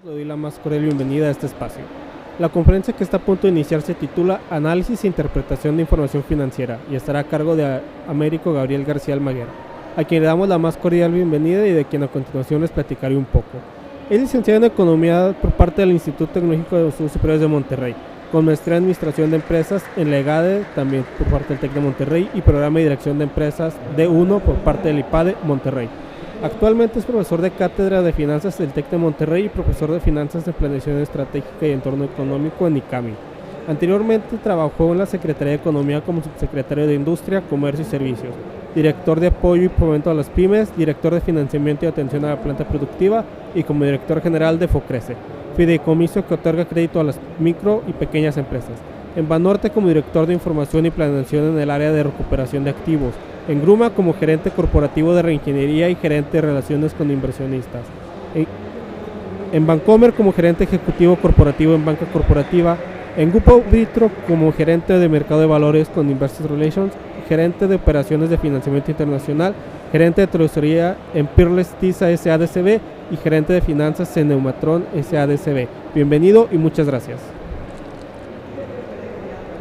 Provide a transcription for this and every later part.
le doy la más cordial bienvenida a este espacio. La conferencia que está a punto de iniciar se titula Análisis e Interpretación de Información Financiera y estará a cargo de Américo Gabriel García Almaguer, a quien le damos la más cordial bienvenida y de quien a continuación les platicaré un poco. Es licenciado en Economía por parte del Instituto Tecnológico de Estudios Superiores de Monterrey, con maestría en Administración de Empresas en la EGADE, también por parte del TEC de Monterrey, y Programa de Dirección de Empresas D1 por parte del IPADE Monterrey. Actualmente es profesor de Cátedra de Finanzas del TEC de Monterrey y profesor de Finanzas de Planeación Estratégica y Entorno Económico en ICAMI. Anteriormente trabajó en la Secretaría de Economía como subsecretario de Industria, Comercio y Servicios, director de apoyo y fomento a las pymes, director de financiamiento y atención a la planta productiva y como director general de FOCRECE, fideicomiso que otorga crédito a las micro y pequeñas empresas. En Banorte como director de información y planeación en el área de recuperación de activos. En Gruma como gerente corporativo de reingeniería y gerente de relaciones con inversionistas. En Bancomer como gerente ejecutivo corporativo en banca corporativa. En Grupo Vitro como gerente de mercado de valores con Investor Relations, gerente de operaciones de financiamiento internacional, gerente de tesorería en Peerless TISA SADCB y gerente de finanzas en Neumatron SADCB. Bienvenido y muchas gracias.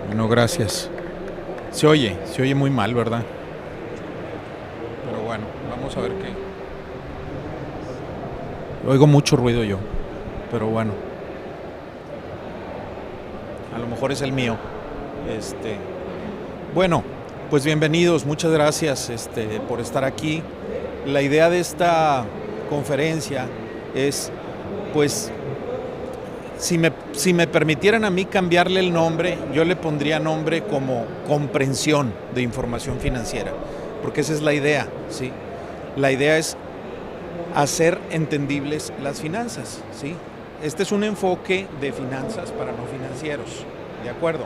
Bueno, gracias. Se oye muy mal, ¿verdad? Pero bueno, vamos a ver qué. Oigo mucho ruido yo, pero bueno. A lo mejor es el mío. Bueno, pues bienvenidos, muchas gracias por estar aquí. La idea de esta conferencia es, pues, si me permitieran a mí cambiarle el nombre, yo le pondría nombre como comprensión de información financiera, porque esa es la idea, ¿sí? La idea es hacer entendibles las finanzas, ¿sí? Este es un enfoque de finanzas para no financieros, ¿de acuerdo?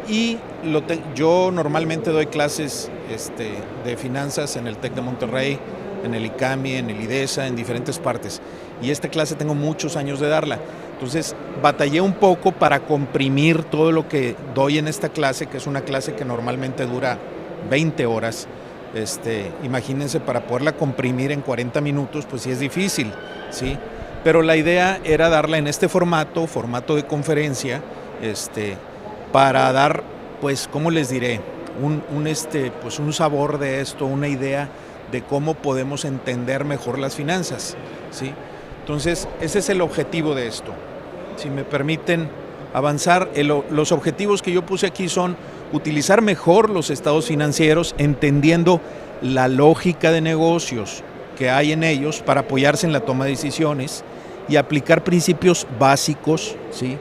Y yo normalmente doy clases de finanzas en el TEC de Monterrey, en el ICAMI, en el IDESA, en diferentes partes. Y esta clase tengo muchos años de darla. Entonces batallé un poco para comprimir todo lo que doy en esta clase, que es una clase que normalmente dura 20 horas. Imagínense, para poderla comprimir en 40 minutos, pues sí es difícil, ¿sí? Pero la idea era darla en este formato de conferencia, para dar, pues, ¿cómo les diré? Un sabor de esto, una idea de cómo podemos entender mejor las finanzas, ¿sí? Entonces, ese es el objetivo de esto. Si me permiten avanzar, los objetivos que yo puse aquí son utilizar mejor los estados financieros, entendiendo la lógica de negocios que hay en ellos para apoyarse en la toma de decisiones y aplicar principios básicos, ¿sí?,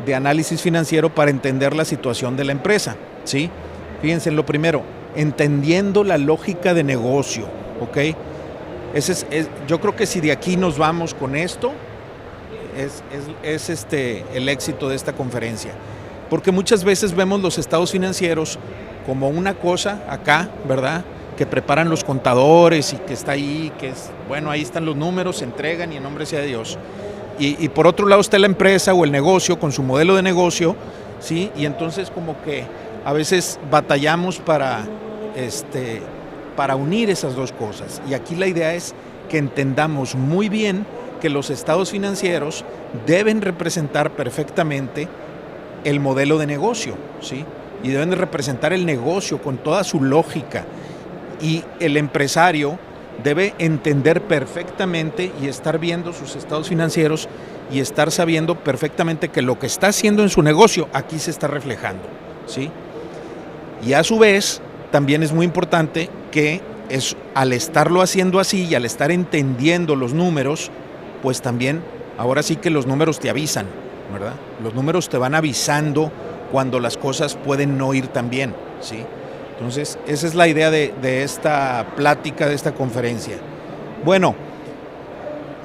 de análisis financiero para entender la situación de la empresa, ¿sí? Fíjense en lo primero, entendiendo la lógica de negocio, ¿ok? Yo creo que si de aquí nos vamos con esto, es el éxito de esta conferencia. Porque muchas veces vemos los estados financieros como una cosa acá, ¿verdad?, que preparan los contadores y que está ahí, que es, bueno, ahí están los números, se entregan y en nombre sea de Dios. Y por otro lado está la empresa o el negocio con su modelo de negocio, ¿sí? Y entonces como que a veces batallamos para unir esas dos cosas. Y aquí la idea es que entendamos muy bien que los estados financieros deben representar perfectamente el modelo de negocio, ¿sí? Y deben de representar el negocio con toda su lógica. Y el empresario debe entender perfectamente y estar viendo sus estados financieros y estar sabiendo perfectamente que lo que está haciendo en su negocio aquí se está reflejando, ¿sí? Y a su vez, también es muy importante que al estarlo haciendo así y al estar entendiendo los números, pues también, ahora sí que los números te avisan, ¿verdad? Los números te van avisando cuando las cosas pueden no ir tan bien, ¿sí? Entonces, esa es la idea de esta plática, de esta conferencia. Bueno,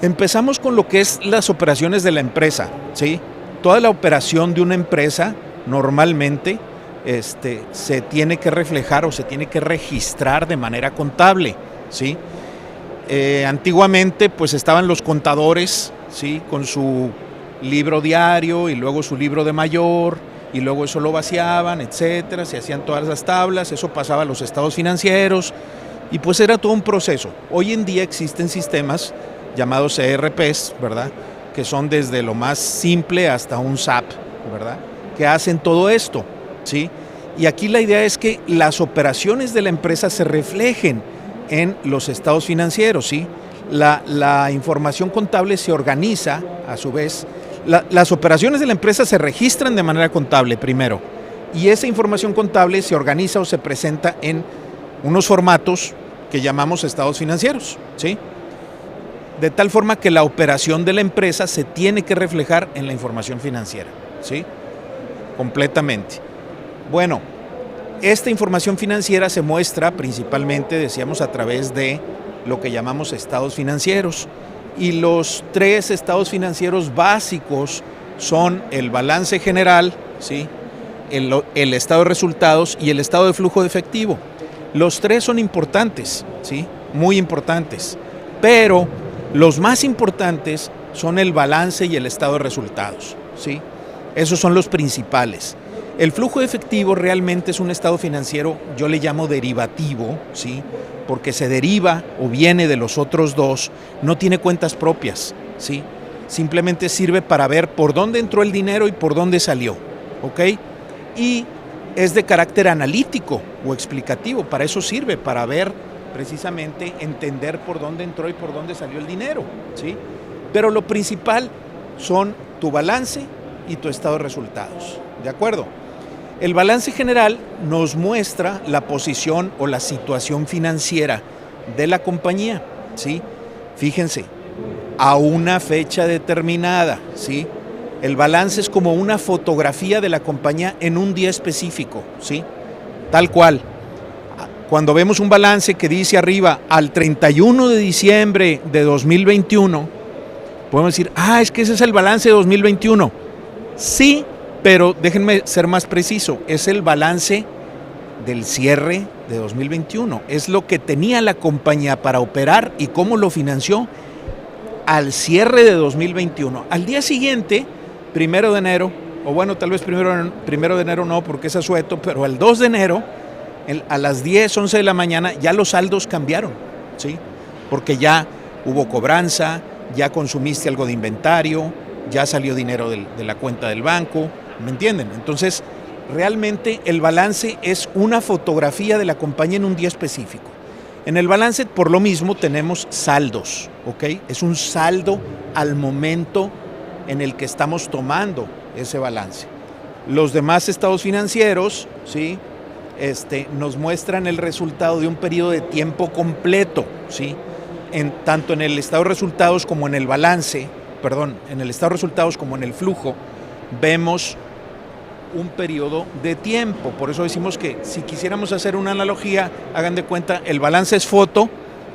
empezamos con lo que es las operaciones de la empresa, ¿sí? Toda la operación de una empresa normalmente se tiene que reflejar o se tiene que registrar de manera contable, ¿sí? Antiguamente, pues estaban los contadores, ¿sí?, con su libro diario y luego su libro de mayor, y luego eso lo vaciaban, etcétera, se hacían todas las tablas, eso pasaba a los estados financieros y pues era todo un proceso. Hoy en día existen sistemas llamados ERPs, ¿verdad?, que son desde lo más simple hasta un SAP, ¿verdad? Que hacen todo esto, ¿sí? Y aquí la idea es que las operaciones de la empresa se reflejen en los estados financieros, ¿sí? La información contable se organiza, a su vez, las operaciones de la empresa se registran de manera contable primero, y esa información contable se organiza o se presenta en unos formatos que llamamos estados financieros, ¿sí? De tal forma que la operación de la empresa se tiene que reflejar en la información financiera, ¿sí? Completamente. Bueno, esta información financiera se muestra principalmente, decíamos, a través de lo que llamamos estados financieros. Y los 3 estados financieros básicos son el balance general, ¿sí? el estado de resultados y el estado de flujo de efectivo. Los 3 son importantes, ¿sí? Muy importantes, pero los más importantes son el balance y el estado de resultados, ¿sí? Esos son los principales. El flujo de efectivo realmente es un estado financiero, yo le llamo derivativo, ¿sí? Porque se deriva o viene de los otros 2, no tiene cuentas propias, ¿sí? Simplemente sirve para ver por dónde entró el dinero y por dónde salió, ¿ok? Y es de carácter analítico o explicativo, para eso sirve, para ver precisamente, entender por dónde entró y por dónde salió el dinero, ¿sí? Pero lo principal son tu balance y tu estado de resultados, ¿de acuerdo? El balance general nos muestra la posición o la situación financiera de la compañía, ¿sí? Fíjense, a una fecha determinada, ¿sí? El balance es como una fotografía de la compañía en un día específico, ¿sí? Tal cual. Cuando vemos un balance que dice arriba al 31 de diciembre de 2021, podemos decir, es que ese es el balance de 2021. Sí, pero déjenme ser más preciso, es el balance del cierre de 2021. Es lo que tenía la compañía para operar y cómo lo financió al cierre de 2021. Al día siguiente, 1 de enero, o bueno, tal vez 1 de enero no, porque es asueto, pero el 2 de enero, a las 10, 11 de la mañana, ya los saldos cambiaron, ¿sí? Porque ya hubo cobranza, ya consumiste algo de inventario, ya salió dinero de la cuenta del banco, ¿me entienden? Entonces, realmente el balance es una fotografía de la compañía en un día específico. En el balance, por lo mismo, tenemos saldos, ¿ok? Es un saldo al momento en el que estamos tomando ese balance. Los demás estados financieros, ¿sí? Nos muestran el resultado de un periodo de tiempo completo, ¿sí? Tanto en el estado de resultados como en el balance, en el estado de resultados como en el flujo, vemos un periodo de tiempo. Por eso decimos que si quisiéramos hacer una analogía, hagan de cuenta, el balance es foto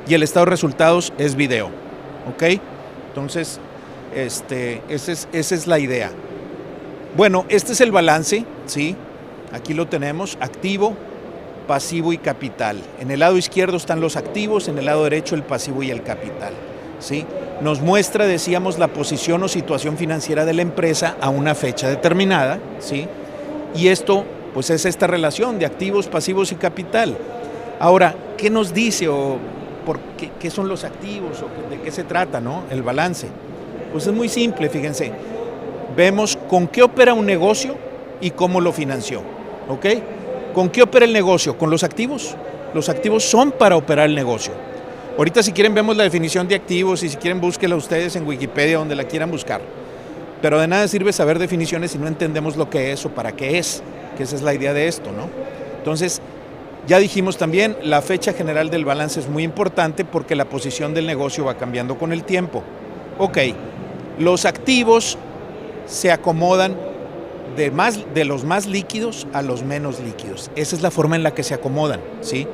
y el estado de resultados es video, ¿ok? Entonces, esa es la idea. Bueno, este es el balance, ¿sí? Aquí lo tenemos, activo, pasivo y capital. En el lado izquierdo están los activos, en el lado derecho el pasivo y el capital, ¿sí? Nos muestra, decíamos, la posición o situación financiera de la empresa a una fecha determinada, ¿sí? Y esto, pues es esta relación de activos, pasivos y capital. Ahora, ¿qué nos dice o qué son los activos o de qué se trata, ¿no? El balance. Pues es muy simple, fíjense. Vemos con qué opera un negocio y cómo lo financió, ¿ok? ¿Con qué opera el negocio? Con los activos. Los activos son para operar el negocio. Ahorita si quieren vemos la definición de activos y si quieren búsquenla ustedes en Wikipedia, donde la quieran buscar. Pero de nada sirve saber definiciones si no entendemos lo que es o para qué es, que esa es la idea de esto, ¿no? Entonces, ya dijimos también, la fecha general del balance es muy importante porque la posición del negocio va cambiando con el tiempo. Ok, los activos se acomodan de los más líquidos a los menos líquidos. Esa es la forma en la que se acomodan, ¿sí?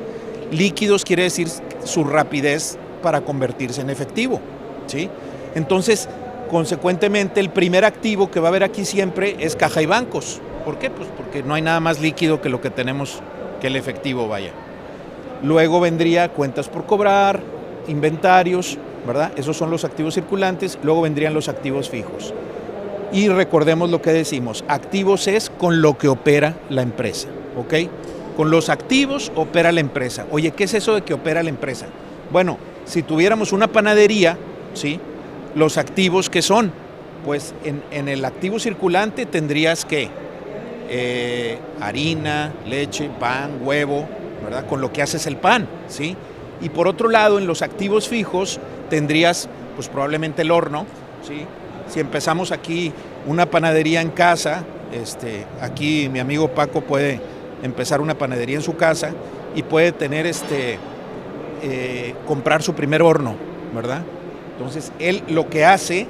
Líquidos quiere decir su rapidez para convertirse en efectivo, ¿sí? Entonces, consecuentemente, el primer activo que va a haber aquí siempre es caja y bancos. ¿Por qué? Pues porque no hay nada más líquido que lo que tenemos, que el efectivo, vaya. Luego vendría cuentas por cobrar, inventarios, ¿verdad? Esos son los activos circulantes. Luego vendrían los activos fijos. Y recordemos lo que decimos, activos es con lo que opera la empresa, ¿ok? Con los activos opera la empresa. Oye, ¿qué es eso de que opera la empresa? Bueno, si tuviéramos una panadería, ¿sí? Los activos, ¿qué son? Pues en el activo circulante tendrías que harina, leche, pan, huevo, ¿verdad? Con lo que haces el pan, ¿sí? Y por otro lado, en los activos fijos tendrías pues probablemente el horno, ¿sí? Si empezamos aquí una panadería en casa, aquí mi amigo Paco puede empezar una panadería en su casa y puede tener comprar su primer horno, ¿verdad? Entonces él lo que hace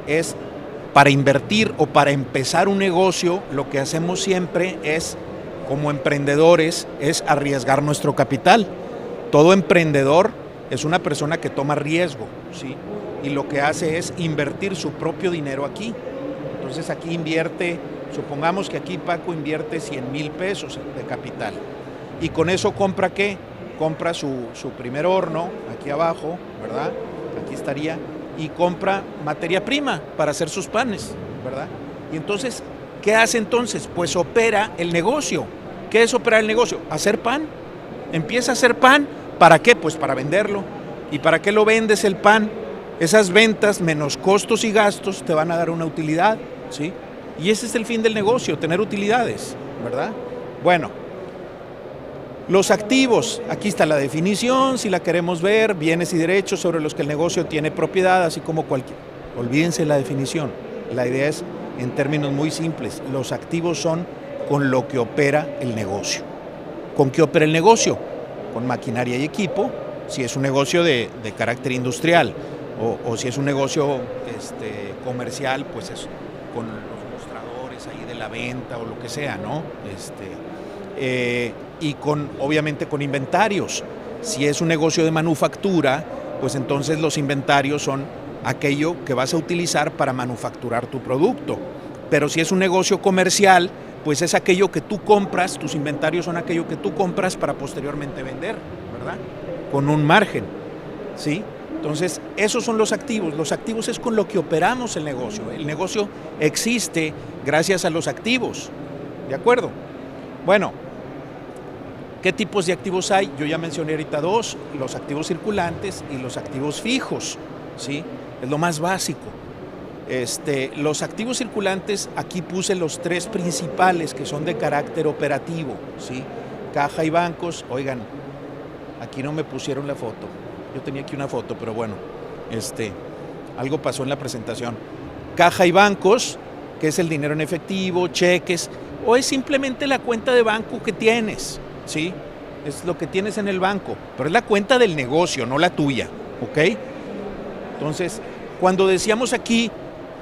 es, para invertir o para empezar un negocio, lo que hacemos siempre es, como emprendedores, es arriesgar nuestro capital. Todo emprendedor es una persona que toma riesgo, ¿sí? Y lo que hace es invertir su propio dinero aquí. Entonces aquí invierte, supongamos que aquí Paco invierte 100,000 pesos de capital. Y con eso compra ¿qué? Compra su primer horno, aquí abajo, ¿verdad? Aquí estaría, y compra materia prima para hacer sus panes, ¿verdad? Y entonces, ¿qué hace entonces? Pues opera el negocio. ¿Qué es operar el negocio? Hacer pan. Empieza a hacer pan, ¿para qué? Pues para venderlo. ¿Y para qué lo vendes el pan? Esas ventas menos costos y gastos te van a dar una utilidad, ¿sí? Y ese es el fin del negocio, tener utilidades, ¿verdad? Bueno, los activos, aquí está la definición, si la queremos ver, bienes y derechos sobre los que el negocio tiene propiedad, así como cualquier. Olvídense la definición, la idea es en términos muy simples, los activos son con lo que opera el negocio. ¿Con qué opera el negocio? Con maquinaria y equipo, si es un negocio de carácter industrial, o si es un negocio comercial, pues es con los mostradores ahí de la venta o lo que sea, ¿no? Y obviamente con inventarios. Si es un negocio de manufactura, pues entonces los inventarios son aquello que vas a utilizar para manufacturar tu producto. Pero si es un negocio comercial, pues es aquello que tú compras, tus inventarios son aquello que tú compras para posteriormente vender, ¿verdad? Con un margen, ¿sí? Entonces, esos son los activos. Los activos es con lo que operamos el negocio. El negocio existe gracias a los activos, ¿de acuerdo? Bueno, ¿qué tipos de activos hay? Yo ya mencioné ahorita dos, los activos circulantes y los activos fijos, ¿sí? Es lo más básico. Los activos circulantes, aquí puse los tres principales que son de carácter operativo, ¿sí? Caja y bancos. Oigan, aquí no me pusieron la foto. Yo tenía aquí una foto, pero bueno, algo pasó en la presentación. Caja y bancos, que es el dinero en efectivo, cheques, o es simplemente la cuenta de banco que tienes, ¿sí? Es lo que tienes en el banco, pero es la cuenta del negocio, no la tuya, ¿ok? Entonces, cuando decíamos aquí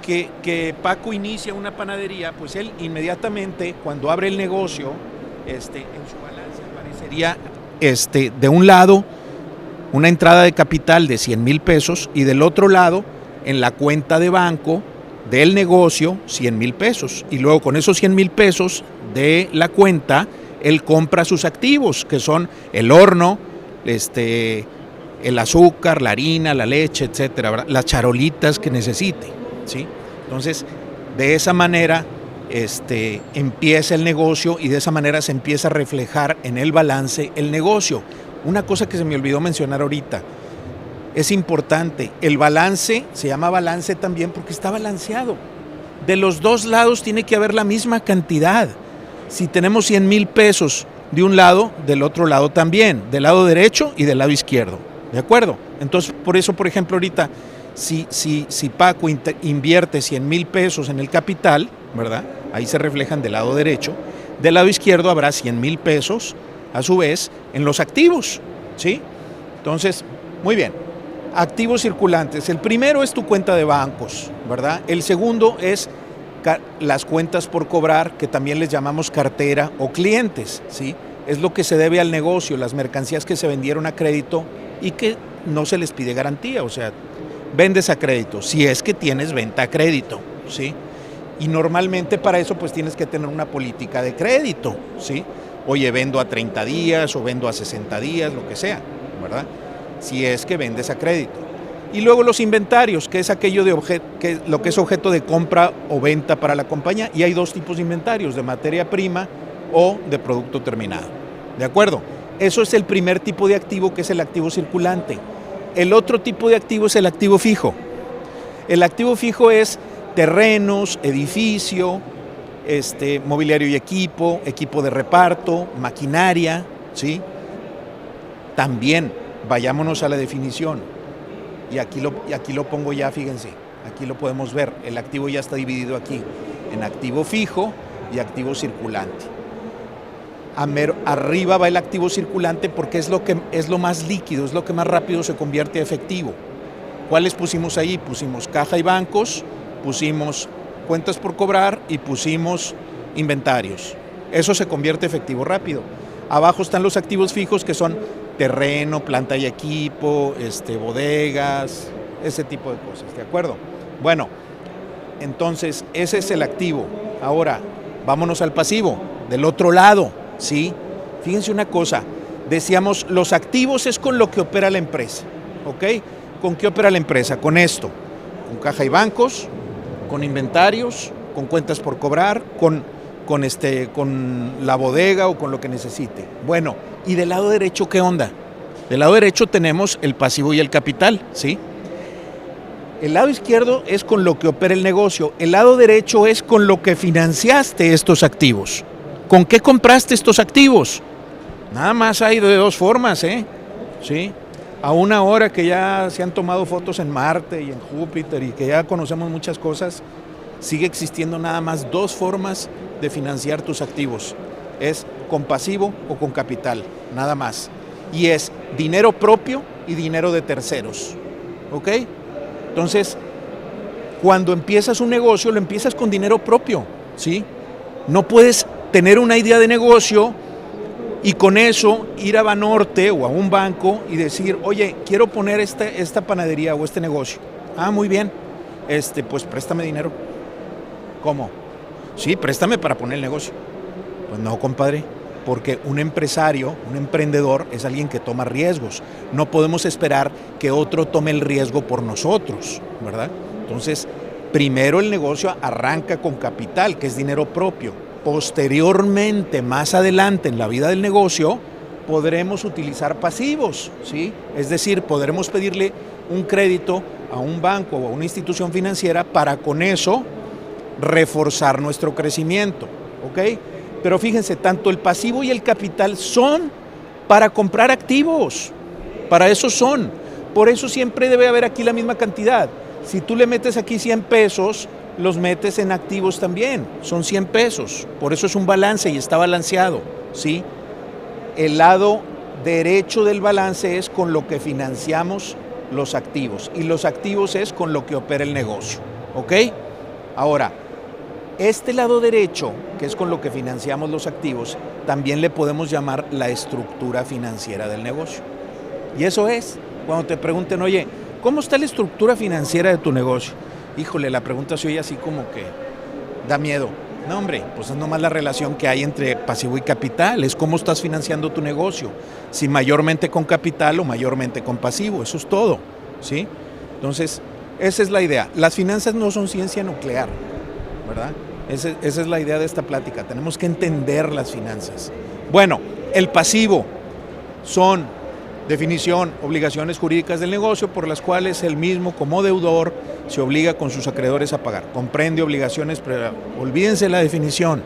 que Paco inicia una panadería, pues él inmediatamente, cuando abre el negocio, en su balance aparecería, de un lado, una entrada de capital de 100,000 pesos y del otro lado, en la cuenta de banco del negocio, 100,000 pesos. Y luego con esos 100,000 pesos de la cuenta, él compra sus activos, que son el horno, el azúcar, la harina, la leche, etcétera, ¿verdad? Las charolitas que necesite, ¿sí? Entonces, de esa manera empieza el negocio y de esa manera se empieza a reflejar en el balance el negocio. Una cosa que se me olvidó mencionar ahorita, es importante, el balance se llama balance también porque está balanceado. De los dos lados tiene que haber la misma cantidad. Si tenemos 100,000 pesos de un lado, del otro lado también, del lado derecho y del lado izquierdo, ¿de acuerdo? Entonces, por eso, por ejemplo, ahorita, si Paco invierte 100,000 pesos en el capital, ¿verdad? Ahí se reflejan del lado derecho, del lado izquierdo habrá 100,000 pesos, a su vez, en los activos, ¿sí? Entonces, muy bien, activos circulantes. El primero es tu cuenta de bancos, ¿verdad? El segundo es las cuentas por cobrar, que también les llamamos cartera o clientes, ¿sí? Es lo que se debe al negocio, las mercancías que se vendieron a crédito y que no se les pide garantía, o sea, vendes a crédito, si es que tienes venta a crédito, ¿sí? Y normalmente para eso pues tienes que tener una política de crédito, ¿sí? Oye, vendo a 30 días o vendo a 60 días, lo que sea, ¿verdad? Si es que vendes a crédito. Y luego los inventarios, que es aquello de lo que es objeto de compra o venta para la compañía. Y hay dos tipos de inventarios, de materia prima o de producto terminado. ¿De acuerdo? Eso es el primer tipo de activo, que es el activo circulante. El otro tipo de activo es el activo fijo. El activo fijo es terrenos, edificio, mobiliario y equipo de reparto, maquinaria, ¿sí? También, vayámonos a la definición, y aquí lo pongo ya, fíjense, aquí lo podemos ver, el activo ya está dividido aquí, en activo fijo y activo circulante. Arriba va el activo circulante porque es lo más líquido, es lo que más rápido se convierte a efectivo. ¿Cuáles pusimos ahí? Pusimos caja y bancos, pusimos cuentas por cobrar y pusimos inventarios. Eso se convierte a efectivo rápido. Abajo están los activos fijos, que son terreno, planta y equipo, bodegas, ese tipo de cosas, ¿de acuerdo? Bueno, entonces ese es el activo. Ahora, vámonos al pasivo, del otro lado, ¿sí? Fíjense una cosa, decíamos, los activos es con lo que opera la empresa, ¿ok? ¿Con qué opera la empresa? Con esto, con caja y bancos, con inventarios, con cuentas por cobrar, con la bodega o con lo que necesite. Bueno, ¿y del lado derecho qué onda? Del lado derecho tenemos el pasivo y el capital, ¿sí? El lado izquierdo es con lo que opera el negocio, el lado derecho es con lo que financiaste estos activos. ¿Con qué compraste estos activos? Nada más hay de dos formas, ¿sí? A una hora que ya se han tomado fotos en Marte y en Júpiter y que ya conocemos muchas cosas, sigue existiendo nada más dos formas de financiar tus activos. Es con pasivo o con capital, nada más. Y es dinero propio y dinero de terceros, ¿ok? Entonces, cuando empiezas un negocio, lo empiezas con dinero propio, ¿sí? No puedes tener una idea de negocio y con eso ir a Banorte o a un banco y decir, oye, quiero poner esta panadería o este negocio. Ah, muy bien, pues préstame dinero. ¿Cómo? Sí, préstame para poner el negocio. Pues no, compadre, porque un empresario, un emprendedor es alguien que toma riesgos. No podemos esperar que otro tome el riesgo por nosotros, ¿verdad? Entonces, primero el negocio arranca con capital, que es dinero propio. Posteriormente, más adelante en la vida del negocio, podremos utilizar pasivos, ¿sí? Es decir, podremos pedirle un crédito a un banco o a una institución financiera para con eso reforzar nuestro crecimiento, ¿ok? Pero fíjense, tanto el pasivo y el capital son para comprar activos, para eso son. Por eso siempre debe haber aquí la misma cantidad. Si tú le metes aquí 100 pesos, los metes en activos también, son 100 pesos. Por eso es un balance y está balanceado, ¿sí? El lado derecho del balance es con lo que financiamos los activos y los activos es con lo que opera el negocio, ¿ok? Ahora, este lado derecho, que es con lo que financiamos los activos, también le podemos llamar la estructura financiera del negocio. Y eso es, cuando te pregunten, oye, ¿cómo está la estructura financiera de tu negocio? Híjole, la pregunta se oye así como que da miedo. No, hombre, pues es nomás la relación que hay entre pasivo y capital, es cómo estás financiando tu negocio, si mayormente con capital o mayormente con pasivo, eso es todo, ¿sí? Entonces, esa es la idea. Las finanzas no son ciencia nuclear, ¿verdad? Esa es la idea de esta plática, tenemos que entender las finanzas. Bueno, el pasivo son, definición, obligaciones jurídicas del negocio por las cuales el mismo como deudor se obliga con sus acreedores a pagar. Comprende obligaciones, pero olvídense la definición.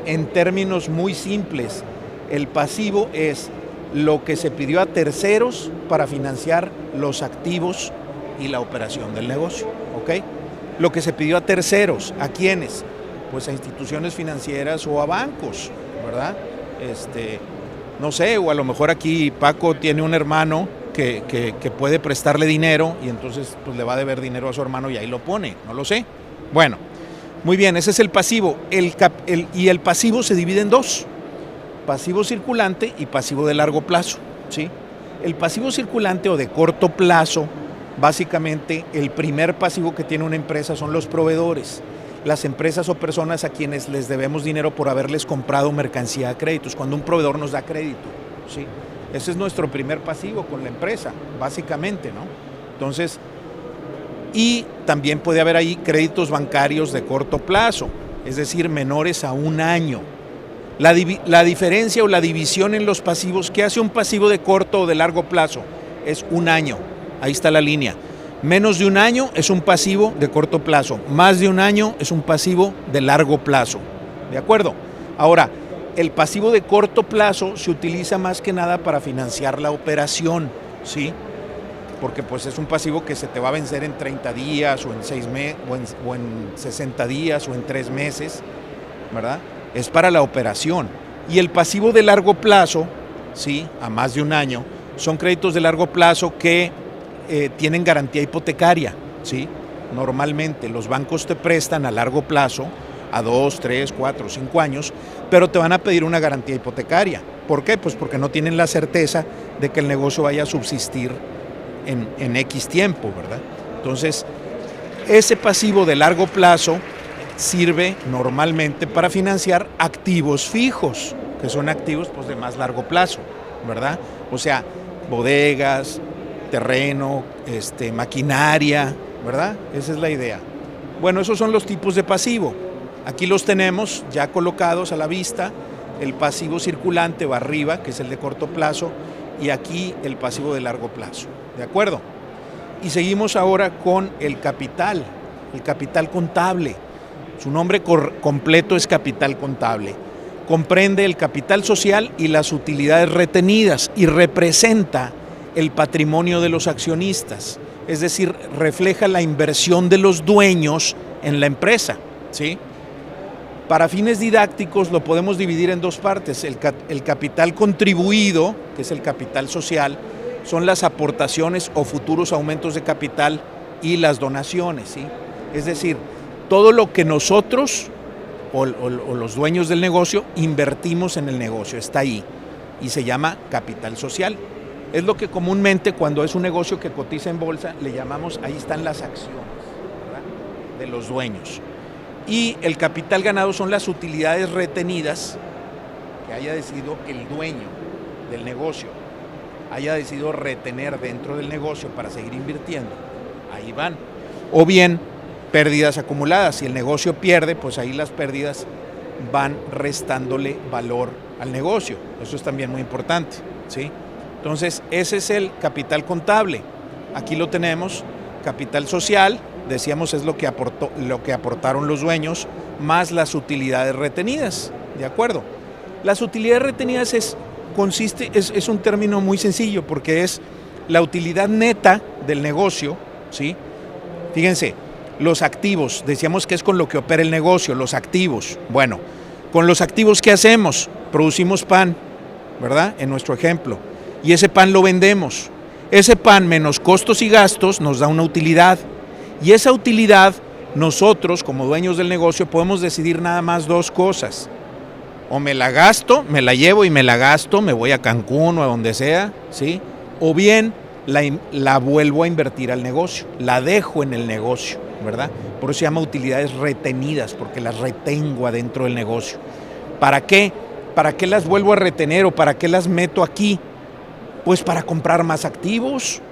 En términos muy simples, el pasivo es lo que se pidió a terceros para financiar los activos y la operación del negocio, ¿ok? Lo que se pidió a terceros, ¿a quiénes? Pues a instituciones financieras o a bancos, ¿verdad? No sé, o a lo mejor aquí Paco tiene un hermano que puede prestarle dinero y entonces pues le va a deber dinero a su hermano y ahí lo pone, no lo sé. Bueno, muy bien, ese es el pasivo. Y el pasivo se divide en dos, pasivo circulante y pasivo de largo plazo, ¿sí? El pasivo circulante o de corto plazo, básicamente el primer pasivo que tiene una empresa son los proveedores, las empresas o personas a quienes les debemos dinero por haberles comprado mercancía a créditos, cuando un proveedor nos da crédito, ¿sí? Ese es nuestro primer pasivo con la empresa, básicamente, ¿no? Entonces, y también puede haber ahí créditos bancarios de corto plazo, es decir, menores a un año. La diferencia o la división en los pasivos, ¿qué hace un pasivo de corto o de largo plazo? Es un año, ahí está la línea. Menos de un año es un pasivo de corto plazo, más de un año es un pasivo de largo plazo. ¿De acuerdo? Ahora, el pasivo de corto plazo se utiliza más que nada para financiar la operación, ¿sí? Porque pues es un pasivo que se te va a vencer en 30 días o en 6 meses o en 60 días o en 3 meses, ¿verdad? Es para la operación. Y el pasivo de largo plazo, ¿sí? A más de un año, son créditos de largo plazo que tienen garantía hipotecaria, ¿sí? Normalmente los bancos te prestan a largo plazo, a 2, 3, 4, 5 años, pero te van a pedir una garantía hipotecaria. ¿Por qué? Pues porque no tienen la certeza de que el negocio vaya a subsistir en X tiempo, ¿verdad? Entonces, ese pasivo de largo plazo sirve normalmente para financiar activos fijos, que son activos pues, de más largo plazo, ¿verdad? O sea, bodegas, terreno, maquinaria, ¿verdad? Esa es la idea. Bueno, esos son los tipos de pasivo. Aquí los tenemos ya colocados a la vista. El pasivo circulante va arriba, que es el de corto plazo, y aquí el pasivo de largo plazo. ¿De acuerdo? Y seguimos ahora con el capital contable. Su nombre completo es capital contable. Comprende el capital social y las utilidades retenidas y representa el patrimonio de los accionistas. Es decir, refleja la inversión de los dueños en la empresa, ¿sí? Para fines didácticos lo podemos dividir en dos partes. El capital contribuido, que es el capital social, son las aportaciones o futuros aumentos de capital y las donaciones, ¿sí? Es decir, todo lo que nosotros o los dueños del negocio invertimos en el negocio, está ahí y se llama capital social. Es lo que comúnmente cuando es un negocio que cotiza en bolsa le llamamos, ahí están las acciones, ¿verdad? De los dueños. Y el capital ganado son las utilidades retenidas que haya decidido el dueño del negocio, haya decidido retener dentro del negocio para seguir invirtiendo. Ahí van. O bien pérdidas acumuladas. Si el negocio pierde, pues ahí las pérdidas van restándole valor al negocio. Eso es también muy importante, ¿sí? Entonces, ese es el capital contable. Aquí lo tenemos, capital social, decíamos es lo que aportaron los dueños, más las utilidades retenidas, ¿de acuerdo? Las utilidades retenidas es un término muy sencillo porque es la utilidad neta del negocio, ¿sí? Fíjense, los activos, decíamos que es con lo que opera el negocio, los activos. Bueno, con los activos, ¿qué hacemos? Producimos pan, ¿verdad? En nuestro ejemplo. Y ese pan lo vendemos. Ese pan menos costos y gastos nos da una utilidad. Y esa utilidad, nosotros como dueños del negocio podemos decidir nada más dos cosas. O me la gasto, me la llevo y me la gasto, me voy a Cancún o a donde sea, ¿sí? O bien la vuelvo a invertir al negocio, la dejo en el negocio, ¿verdad? Por eso se llama utilidades retenidas, porque las retengo adentro del negocio. ¿Para qué? ¿Para qué las vuelvo a retener o para qué las meto aquí? Pues para comprar más activos.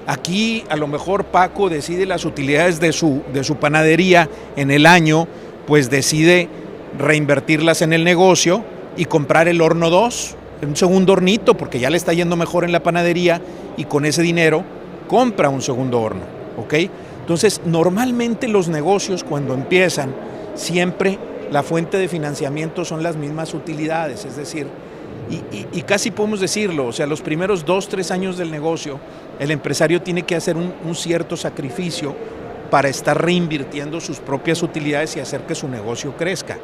Aquí a lo mejor Paco decide las utilidades de su panadería en el año, pues decide reinvertirlas en el negocio y comprar el horno 2, un segundo hornito, porque ya le está yendo mejor en la panadería y con ese dinero compra un segundo horno, ¿ok? Entonces, normalmente los negocios cuando empiezan, siempre la fuente de financiamiento son las mismas utilidades, es decir, y casi podemos decirlo, o sea, los primeros 2, 3 años del negocio, el empresario tiene que hacer un cierto sacrificio para estar reinvirtiendo sus propias utilidades y hacer que su negocio crezca.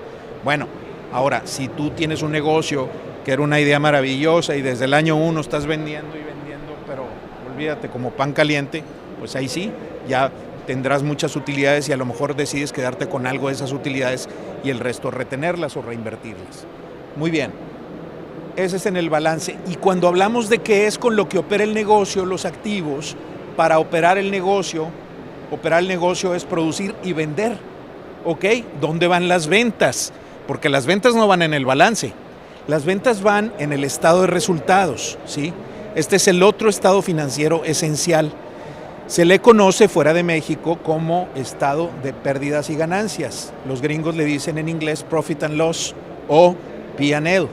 Bueno, ahora, si tú tienes un negocio que era una idea maravillosa y desde el año 1 estás vendiendo, pero olvídate, como pan caliente, pues ahí sí, ya tendrás muchas utilidades y a lo mejor decides quedarte con algo de esas utilidades y el resto retenerlas o reinvertirlas. Muy bien. Ese es en el balance. Y cuando hablamos de qué es con lo que opera el negocio, los activos, para operar el negocio es producir y vender. ¿Ok? ¿Dónde van las ventas? Porque las ventas no van en el balance. Las ventas van en el estado de resultados, ¿sí? Este es el otro estado financiero esencial. Se le conoce fuera de México como estado de pérdidas y ganancias. Los gringos le dicen en inglés Profit and Loss o P&L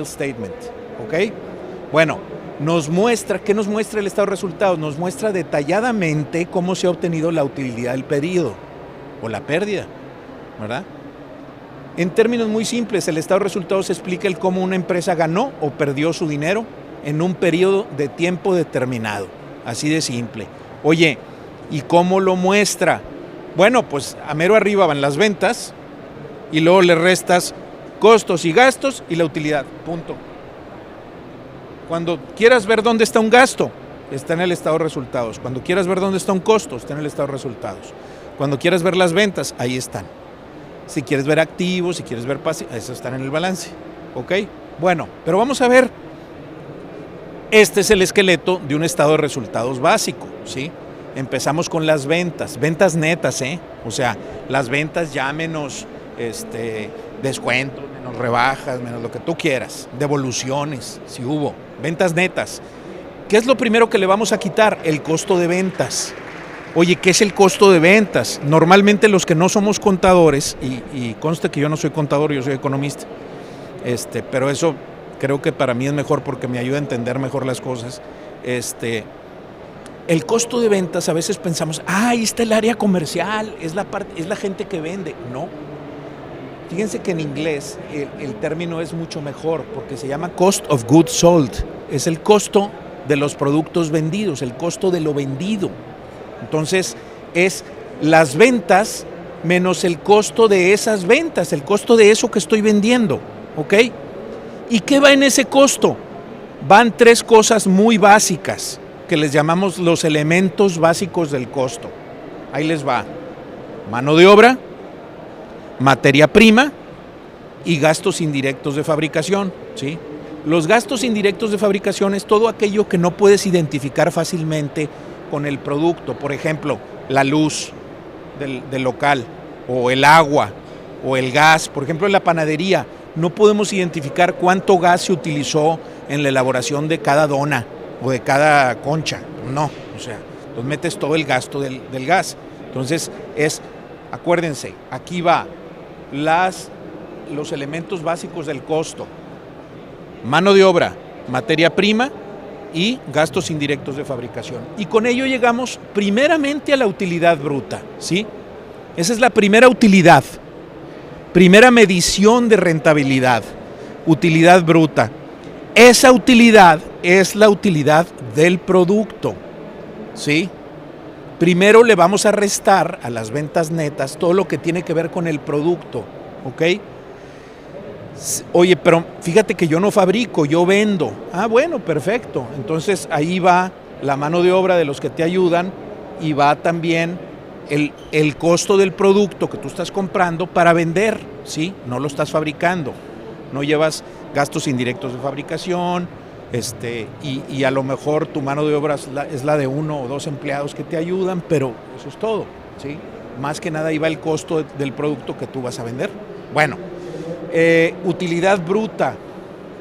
Statement, ¿ok? Bueno, nos muestra, ¿qué nos muestra el estado de resultados? Nos muestra detalladamente cómo se ha obtenido la utilidad del periodo o la pérdida, ¿verdad? En términos muy simples, el estado de resultados explica el cómo una empresa ganó o perdió su dinero en un periodo de tiempo determinado, así de simple. Oye, ¿y cómo lo muestra? Bueno, pues a mero arriba van las ventas y luego le restas costos y gastos y la utilidad, punto. Cuando quieras ver dónde está un gasto, está en el estado de resultados. Cuando quieras ver dónde está un costo, está en el estado de resultados. Cuando quieras ver las ventas, ahí están. Si quieres ver activos, si quieres ver pasivos, eso están en el balance. ¿Ok? Bueno, pero vamos a ver. Este es el esqueleto de un estado de resultados básico, ¿sí? Empezamos con las ventas netas, ¿eh? O sea, las ventas ya menos descuentos, menos rebajas, menos lo que tú quieras, devoluciones, si hubo, ventas netas. ¿Qué es lo primero que le vamos a quitar? El costo de ventas. Oye, ¿qué es el costo de ventas? Normalmente los que no somos contadores, y conste que yo no soy contador, yo soy economista, pero eso creo que para mí es mejor porque me ayuda a entender mejor las cosas. El costo de ventas, a veces pensamos, ahí está el área comercial, es la gente que vende. No. Fíjense que en inglés el término es mucho mejor porque se llama cost of goods sold. Es el costo de los productos vendidos, el costo de lo vendido. Entonces, es las ventas menos el costo de esas ventas, el costo de eso que estoy vendiendo, ¿ok? ¿Y qué va en ese costo? Van tres cosas muy básicas que les llamamos los elementos básicos del costo. Ahí les va: mano de obra, materia prima y gastos indirectos de fabricación, ¿sí? Los gastos indirectos de fabricación es todo aquello que no puedes identificar fácilmente con el producto. Por ejemplo, la luz del local, o el agua, o el gas. Por ejemplo, en la panadería no podemos identificar cuánto gas se utilizó en la elaboración de cada dona o de cada concha. No, o sea, entonces metes todo el gasto del gas. Entonces acuérdense, aquí va los elementos básicos del costo: mano de obra, materia prima y gastos indirectos de fabricación. Y con ello llegamos primeramente a la utilidad bruta, ¿sí? Esa es la primera utilidad, primera medición de rentabilidad, utilidad bruta. Esa utilidad es la utilidad del producto, ¿sí? Primero le vamos a restar a las ventas netas todo lo que tiene que ver con el producto, ¿ok? Oye, pero fíjate que yo no fabrico, yo vendo. Ah, bueno, perfecto. Entonces ahí va la mano de obra de los que te ayudan y va también el costo del producto que tú estás comprando para vender, ¿sí? No lo estás fabricando. No llevas gastos indirectos de fabricación, y a lo mejor tu mano de obra es la de 1 o 2 empleados que te ayudan, pero eso es todo, ¿sí? Más que nada ahí va el costo del producto que tú vas a vender. Bueno. Utilidad bruta.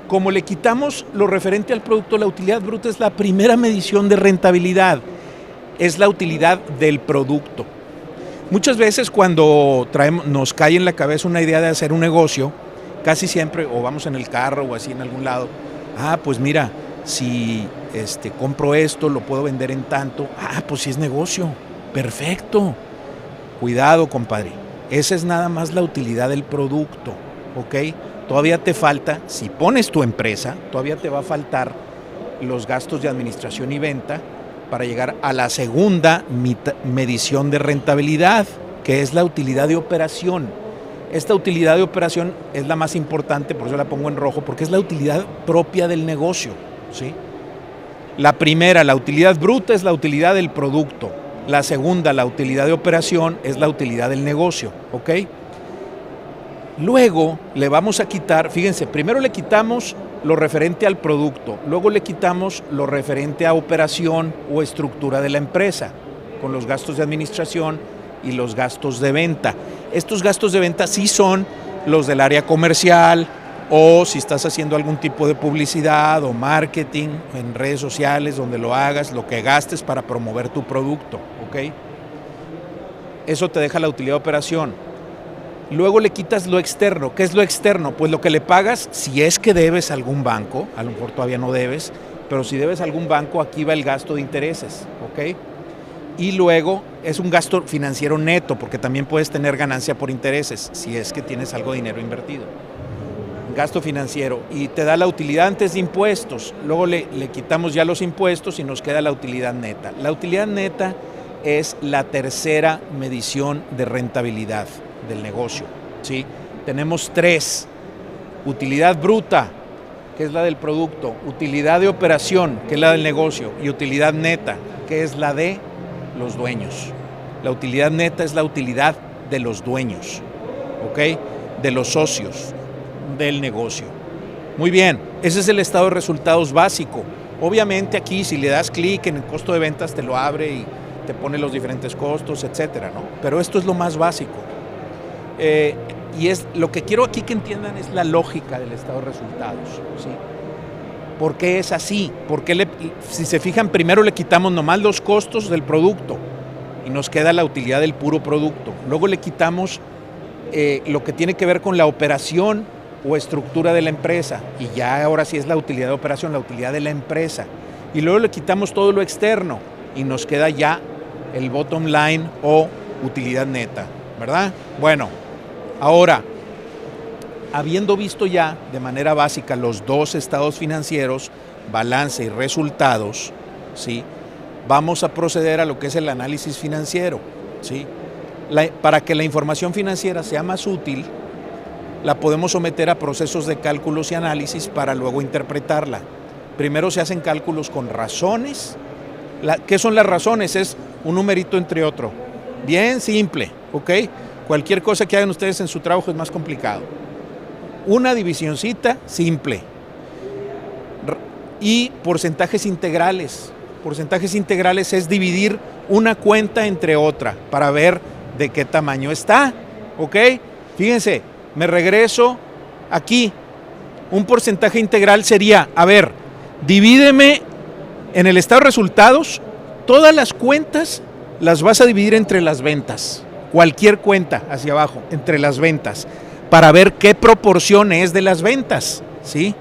Como le quitamos lo referente al producto, la utilidad bruta es la primera medición de rentabilidad, es la utilidad del producto. Muchas veces cuando nos cae en la cabeza una idea de hacer un negocio, casi siempre, o vamos en el carro o así en algún lado, pues mira, si compro esto, lo puedo vender en tanto, pues sí es negocio, perfecto. Cuidado, compadre, esa es nada más la utilidad del producto. ¿Ok? Todavía te falta, si pones tu empresa, todavía te va a faltar los gastos de administración y venta para llegar a la segunda medición de rentabilidad, que es la utilidad de operación. Esta utilidad de operación es la más importante, por eso la pongo en rojo, porque es la utilidad propia del negocio, ¿sí? La primera, la utilidad bruta, es la utilidad del producto. La segunda, la utilidad de operación, es la utilidad del negocio, ¿ok? Luego le vamos a quitar, fíjense, primero le quitamos lo referente al producto, luego le quitamos lo referente a operación o estructura de la empresa, con los gastos de administración y los gastos de venta. Estos gastos de venta sí son los del área comercial, o si estás haciendo algún tipo de publicidad o marketing en redes sociales, donde lo hagas, lo que gastes para promover tu producto, ¿ok? Eso te deja la utilidad de operación. Luego le quitas lo externo. ¿Qué es lo externo? Pues lo que le pagas, si es que debes a algún banco, a lo mejor todavía no debes, pero si debes a algún banco, aquí va el gasto de intereses, ¿ok? Y luego es un gasto financiero neto, porque también puedes tener ganancia por intereses, si es que tienes algo de dinero invertido. Gasto financiero, y te da la utilidad antes de impuestos, luego le quitamos ya los impuestos y nos queda la utilidad neta. La utilidad neta es la tercera medición de rentabilidad del negocio, ¿sí? Tenemos tres: utilidad bruta, que es la del producto, utilidad de operación, que es la del negocio, y utilidad neta, que es la de los dueños. La utilidad neta es la utilidad de los dueños, ¿ok? De los socios del negocio. Muy bien, ese es el estado de resultados básico. Obviamente aquí, si le das clic en el costo de ventas, te lo abre y te pone los diferentes costos, etcétera, ¿no? Pero esto es lo más básico. Y es lo que quiero aquí que entiendan es la lógica del estado de resultados, ¿sí? ¿Por qué es así? Porque si se fijan, primero le quitamos nomás los costos del producto y nos queda la utilidad del puro producto. Luego le quitamos lo que tiene que ver con la operación o estructura de la empresa, y ya ahora sí es la utilidad de operación, la utilidad de la empresa. Y luego le quitamos todo lo externo y nos queda ya el bottom line o utilidad neta, ¿verdad? Bueno, ahora, habiendo visto ya de manera básica los dos estados financieros, balance y resultados, ¿sí? Vamos a proceder a lo que es el análisis financiero, ¿sí? Para que la información financiera sea más útil, la podemos someter a procesos de cálculos y análisis para luego interpretarla. Primero se hacen cálculos con razones. ¿Qué son las razones? Es un numerito entre otro. Bien simple, ¿ok? Cualquier cosa que hagan ustedes en su trabajo es más complicado. Una divisioncita simple. Y porcentajes integrales. Porcentajes integrales es dividir una cuenta entre otra para ver de qué tamaño está, ¿ok? Fíjense, me regreso aquí. Un porcentaje integral sería, a ver, divídeme en el estado de resultados, todas las cuentas las vas a dividir entre las ventas. Cualquier cuenta hacia abajo, entre las ventas, para ver qué proporción es de las ventas, ¿sí?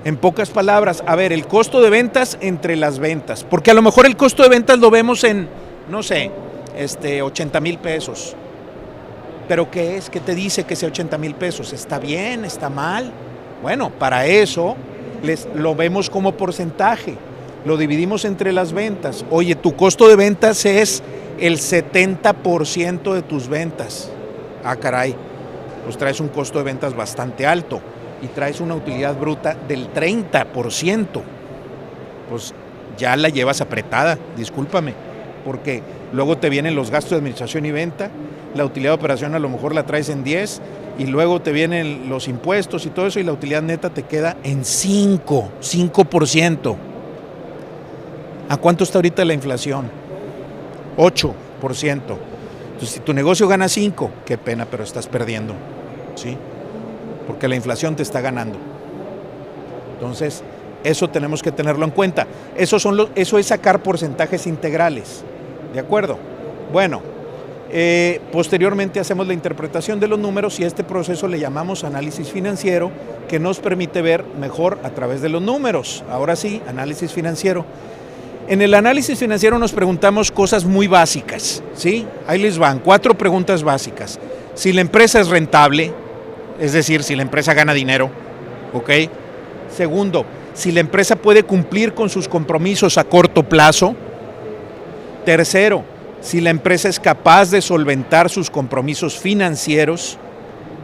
En pocas palabras, a ver, el costo de ventas entre las ventas, porque a lo mejor el costo de ventas lo vemos en, no sé, 80,000 pesos. ¿Pero qué es? ¿Qué te dice que sea 80,000 pesos? ¿Está bien? ¿Está mal? Bueno, para eso lo vemos como porcentaje. Lo dividimos entre las ventas. Oye, tu costo de ventas es el 70% de tus ventas. Ah, caray, pues traes un costo de ventas bastante alto y traes una utilidad bruta del 30%. Pues ya la llevas apretada, discúlpame, porque luego te vienen los gastos de administración y venta, la utilidad de operación a lo mejor la traes en 10 y luego te vienen los impuestos y todo eso y la utilidad neta te queda en 5%. ¿A cuánto está ahorita la inflación? 8%. Entonces, si tu negocio gana 5, qué pena, pero estás perdiendo, ¿sí? Porque la inflación te está ganando. Entonces, eso tenemos que tenerlo en cuenta. Eso es sacar porcentajes integrales, ¿de acuerdo? Bueno, posteriormente hacemos la interpretación de los números y a este proceso le llamamos análisis financiero, que nos permite ver mejor a través de los números. Ahora sí, análisis financiero. En el análisis financiero nos preguntamos cosas muy básicas, ¿sí? Ahí les van, 4 preguntas básicas. Si la empresa es rentable, es decir, si la empresa gana dinero, ¿ok? Segundo, si la empresa puede cumplir con sus compromisos a corto plazo. Tercero, si la empresa es capaz de solventar sus compromisos financieros.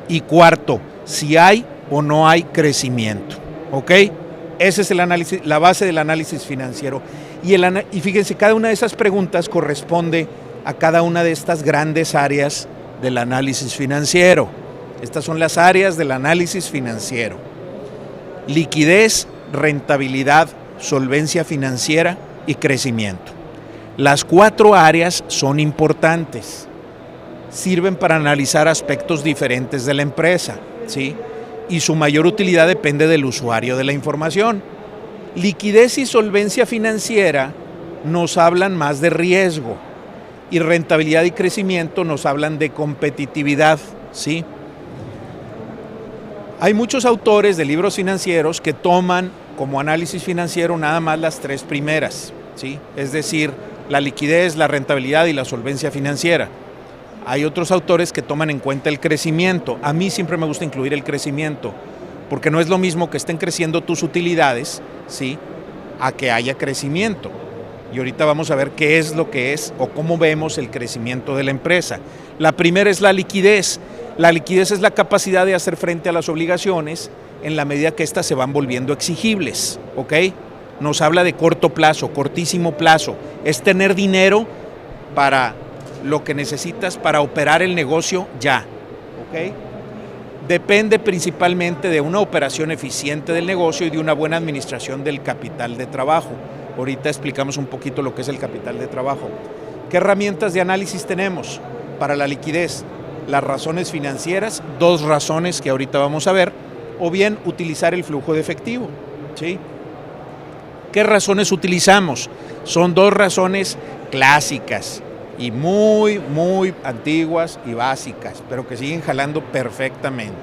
Y cuarto, si hay o no hay crecimiento, ¿ok? Ese es el análisis, la base del análisis financiero. Y fíjense, cada una de esas preguntas corresponde a cada una de estas grandes áreas del análisis financiero. Estas son las áreas del análisis financiero: liquidez, rentabilidad, solvencia financiera y crecimiento. Las 4 áreas son importantes. Sirven para analizar aspectos diferentes de la empresa, ¿sí? Y su mayor utilidad depende del usuario de la información. Liquidez y solvencia financiera nos hablan más de riesgo y rentabilidad y crecimiento nos hablan de competitividad, ¿sí? Hay muchos autores de libros financieros que toman como análisis financiero nada más las tres primeras, ¿sí? Es decir, la liquidez, la rentabilidad y la solvencia financiera. Hay otros autores que toman en cuenta el crecimiento. A mí siempre me gusta incluir el crecimiento, porque no es lo mismo que estén creciendo tus utilidades, ¿sí?, a que haya crecimiento. Y ahorita vamos a ver qué es lo que es o cómo vemos el crecimiento de la empresa. La primera es la liquidez. La liquidez es la capacidad de hacer frente a las obligaciones en la medida que éstas se van volviendo exigibles, ¿ok? Nos habla de corto plazo, cortísimo plazo. Es tener dinero para lo que necesitas para operar el negocio ya, ¿ok? Depende principalmente de una operación eficiente del negocio y de una buena administración del capital de trabajo. Ahorita explicamos un poquito lo que es el capital de trabajo. ¿Qué herramientas de análisis tenemos para la liquidez? Las razones financieras, dos razones que ahorita vamos a ver, o bien utilizar el flujo de efectivo, ¿sí? ¿Qué razones utilizamos? Son dos razones clásicas y muy antiguas y básicas, pero que siguen jalando perfectamente,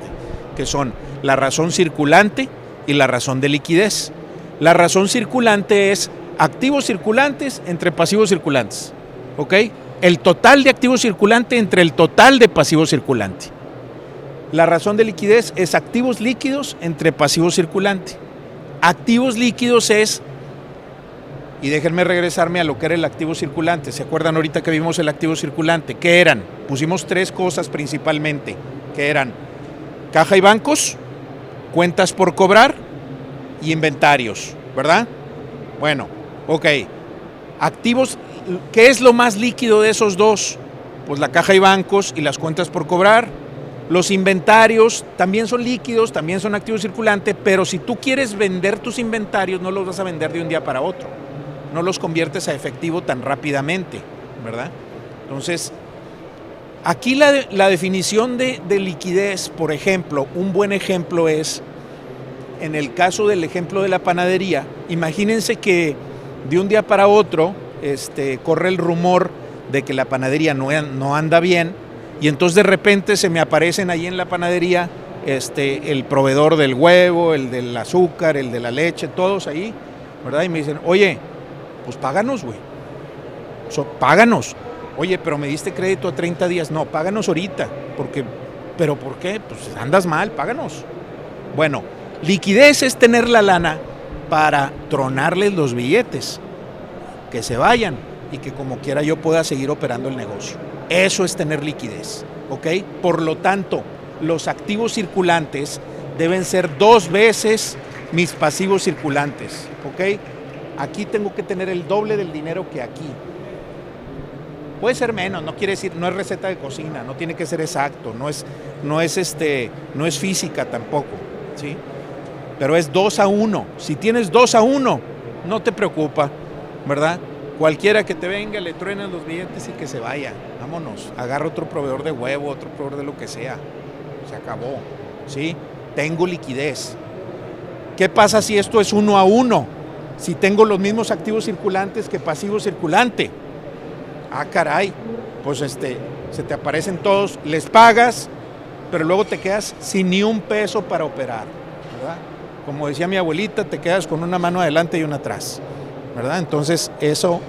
que son la razón circulante y la razón de liquidez. La razón circulante es activos circulantes entre pasivos circulantes, ¿ok? El total de activos circulante entre el total de pasivos circulante. La razón de liquidez es activos líquidos entre pasivos circulante. Activos líquidos es, y déjenme regresarme a lo que era el activo circulante. ¿Se acuerdan ahorita que vimos el activo circulante? ¿Qué eran? Pusimos tres cosas principalmente, que eran caja y bancos, cuentas por cobrar y inventarios, ¿verdad? Bueno, ok. Activos, ¿qué es lo más líquido de esos dos? Pues la caja y bancos y las cuentas por cobrar. Los inventarios también son líquidos, también son activos circulantes, pero si tú quieres vender tus inventarios, no los vas a vender de un día para otro. No los conviertes a efectivo tan rápidamente, ¿verdad? Entonces, aquí la definición de liquidez, por ejemplo, un buen ejemplo es, en el caso del ejemplo de la panadería, imagínense que de un día para otro corre el rumor de que la panadería no anda bien, y entonces de repente se me aparecen ahí en la panadería el proveedor del huevo, el del azúcar, el de la leche, todos ahí, ¿verdad? Y me dicen, oye, pues páganos, güey. Páganos. Oye, pero me diste crédito a 30 días. No, páganos ahorita. ¿Pero por qué? Pues andas mal, páganos. Bueno, liquidez es tener la lana para tronarles los billetes, que se vayan y que como quiera yo pueda seguir operando el negocio. Eso es tener liquidez, ¿ok? Por lo tanto, los activos circulantes deben ser 2 veces mis pasivos circulantes, ¿ok? Aquí tengo que tener el doble del dinero que aquí. Puede ser menos, no quiere decir, no es receta de cocina, no tiene que ser exacto, no es física tampoco, ¿sí? Pero es 2-1. Si tienes 2-1, no te preocupa, ¿verdad? Cualquiera que te venga, le truenan los billetes y que se vaya. Vámonos, agarra otro proveedor de huevo, otro proveedor de lo que sea. Se acabó, ¿sí? Tengo liquidez. ¿Qué pasa si esto es 1-1? Si tengo los mismos activos circulantes que pasivos circulante. Ah, caray, pues se te aparecen todos, les pagas, pero luego te quedas sin ni un peso para operar, ¿verdad? Como decía mi abuelita, te quedas con una mano adelante y una atrás, ¿verdad? Entonces eso,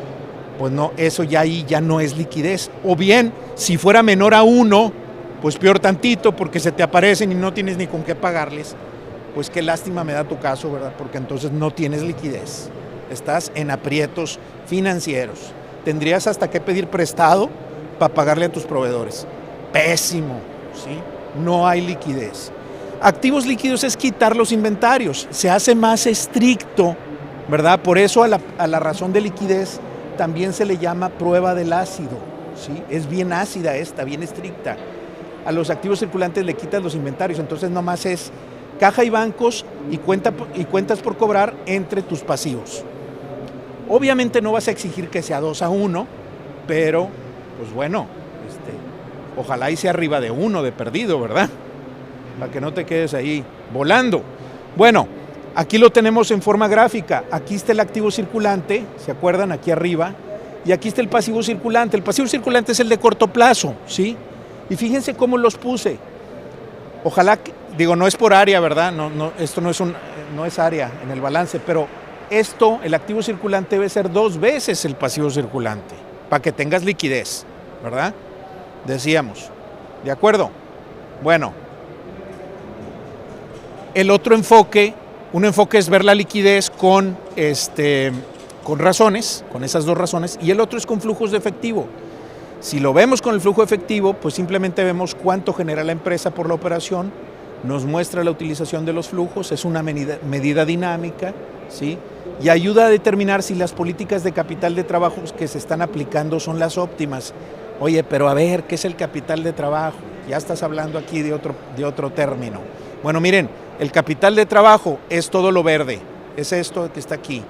pues no, eso ya ahí ya no es liquidez. O bien, si fuera menor a 1, pues peor tantito, porque se te aparecen y no tienes ni con qué pagarles. Pues qué lástima me da tu caso, ¿verdad? Porque entonces no tienes liquidez. Estás en aprietos financieros. Tendrías hasta que pedir prestado para pagarle a tus proveedores. Pésimo, ¿sí? No hay liquidez. Activos líquidos es quitar los inventarios. Se hace más estricto, ¿verdad? Por eso a la razón de liquidez también se le llama prueba del ácido, ¿sí? Es bien ácida esta, bien estricta. A los activos circulantes le quitas los inventarios, entonces nomás es caja y bancos y cuentas por cobrar entre tus pasivos. Obviamente no vas a exigir que sea 2-1, pero pues bueno, ojalá y sea arriba de 1 de perdido, ¿verdad? Para que no te quedes ahí volando. Bueno, aquí lo tenemos en forma gráfica. Aquí está el activo circulante, ¿se acuerdan? Aquí arriba. Y aquí está el pasivo circulante. El pasivo circulante es el de corto plazo, ¿sí? Y fíjense cómo los puse. Ojalá, no es por área, ¿verdad? No, esto no no es área en el balance, pero esto, el activo circulante debe ser 2 veces el pasivo circulante, para que tengas liquidez, ¿verdad? Decíamos, ¿de acuerdo? Bueno, el otro enfoque, un enfoque es ver la liquidez con razones, con esas 2 razones, y el otro es con flujos de efectivo. Si lo vemos con el flujo efectivo, pues simplemente vemos cuánto genera la empresa por la operación, nos muestra la utilización de los flujos, es una medida dinámica, ¿sí? Y ayuda a determinar si las políticas de capital de trabajo que se están aplicando son las óptimas. Oye, pero a ver, ¿qué es el capital de trabajo? Ya estás hablando aquí de otro término. Bueno, miren, el capital de trabajo es todo lo verde, es esto que está aquí.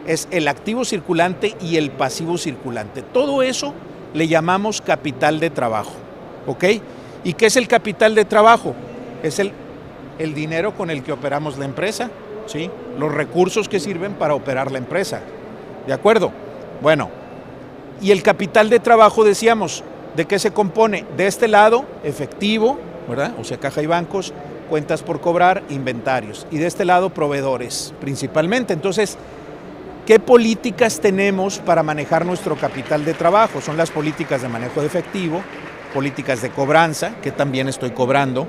Es el activo circulante y el pasivo circulante. Todo eso le llamamos capital de trabajo, ¿ok? ¿Y qué es el capital de trabajo? Es el dinero con el que operamos la empresa, ¿sí? Los recursos que sirven para operar la empresa, ¿de acuerdo? Bueno, y el capital de trabajo, decíamos, ¿de qué se compone? De este lado, efectivo, ¿verdad? O sea, caja y bancos, cuentas por cobrar, inventarios. Y de este lado, proveedores, principalmente. Entonces, ¿qué políticas tenemos para manejar nuestro capital de trabajo? Son las políticas de manejo de efectivo, políticas de cobranza, que también estoy cobrando,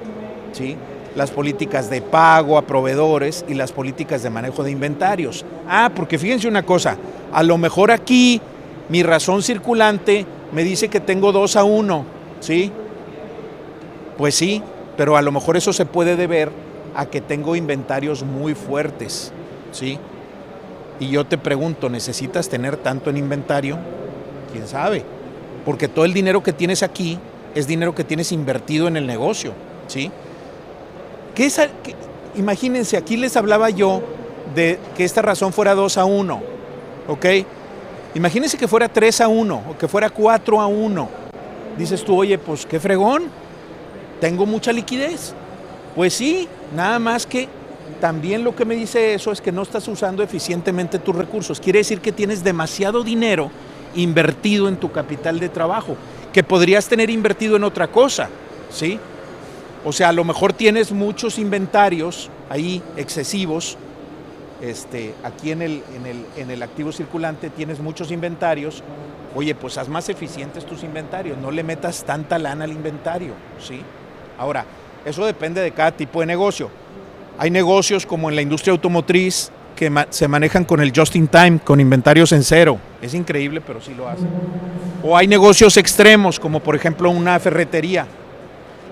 ¿sí? Las políticas de pago a proveedores y las políticas de manejo de inventarios. Porque fíjense una cosa, a lo mejor aquí mi razón circulante me dice que tengo 2-1, ¿sí? Pues sí, pero a lo mejor eso se puede deber a que tengo inventarios muy fuertes, ¿sí? Y yo te pregunto, ¿necesitas tener tanto en inventario? ¿Quién sabe? Porque todo el dinero que tienes aquí es dinero que tienes invertido en el negocio, ¿sí? Imagínense, aquí les hablaba yo de que esta razón fuera 2-1, ¿ok? Imagínense que fuera 3-1 o que fuera 4-1. Dices tú, oye, pues qué fregón, tengo mucha liquidez. Pues sí, nada más que también lo que me dice eso es que no estás usando eficientemente tus recursos. Quiere decir que tienes demasiado dinero invertido en tu capital de trabajo, que podrías tener invertido en otra cosa, ¿sí? O sea, a lo mejor tienes muchos inventarios ahí excesivos. Aquí en el activo circulante tienes muchos inventarios. Oye, pues haz más eficientes tus inventarios, no le metas tanta lana al inventario, ¿sí? Ahora, eso depende de cada tipo de negocio. Hay negocios como en la industria automotriz que se manejan con el just in time, con inventarios en cero. Es increíble, pero sí lo hacen. O hay negocios extremos, como por ejemplo una ferretería.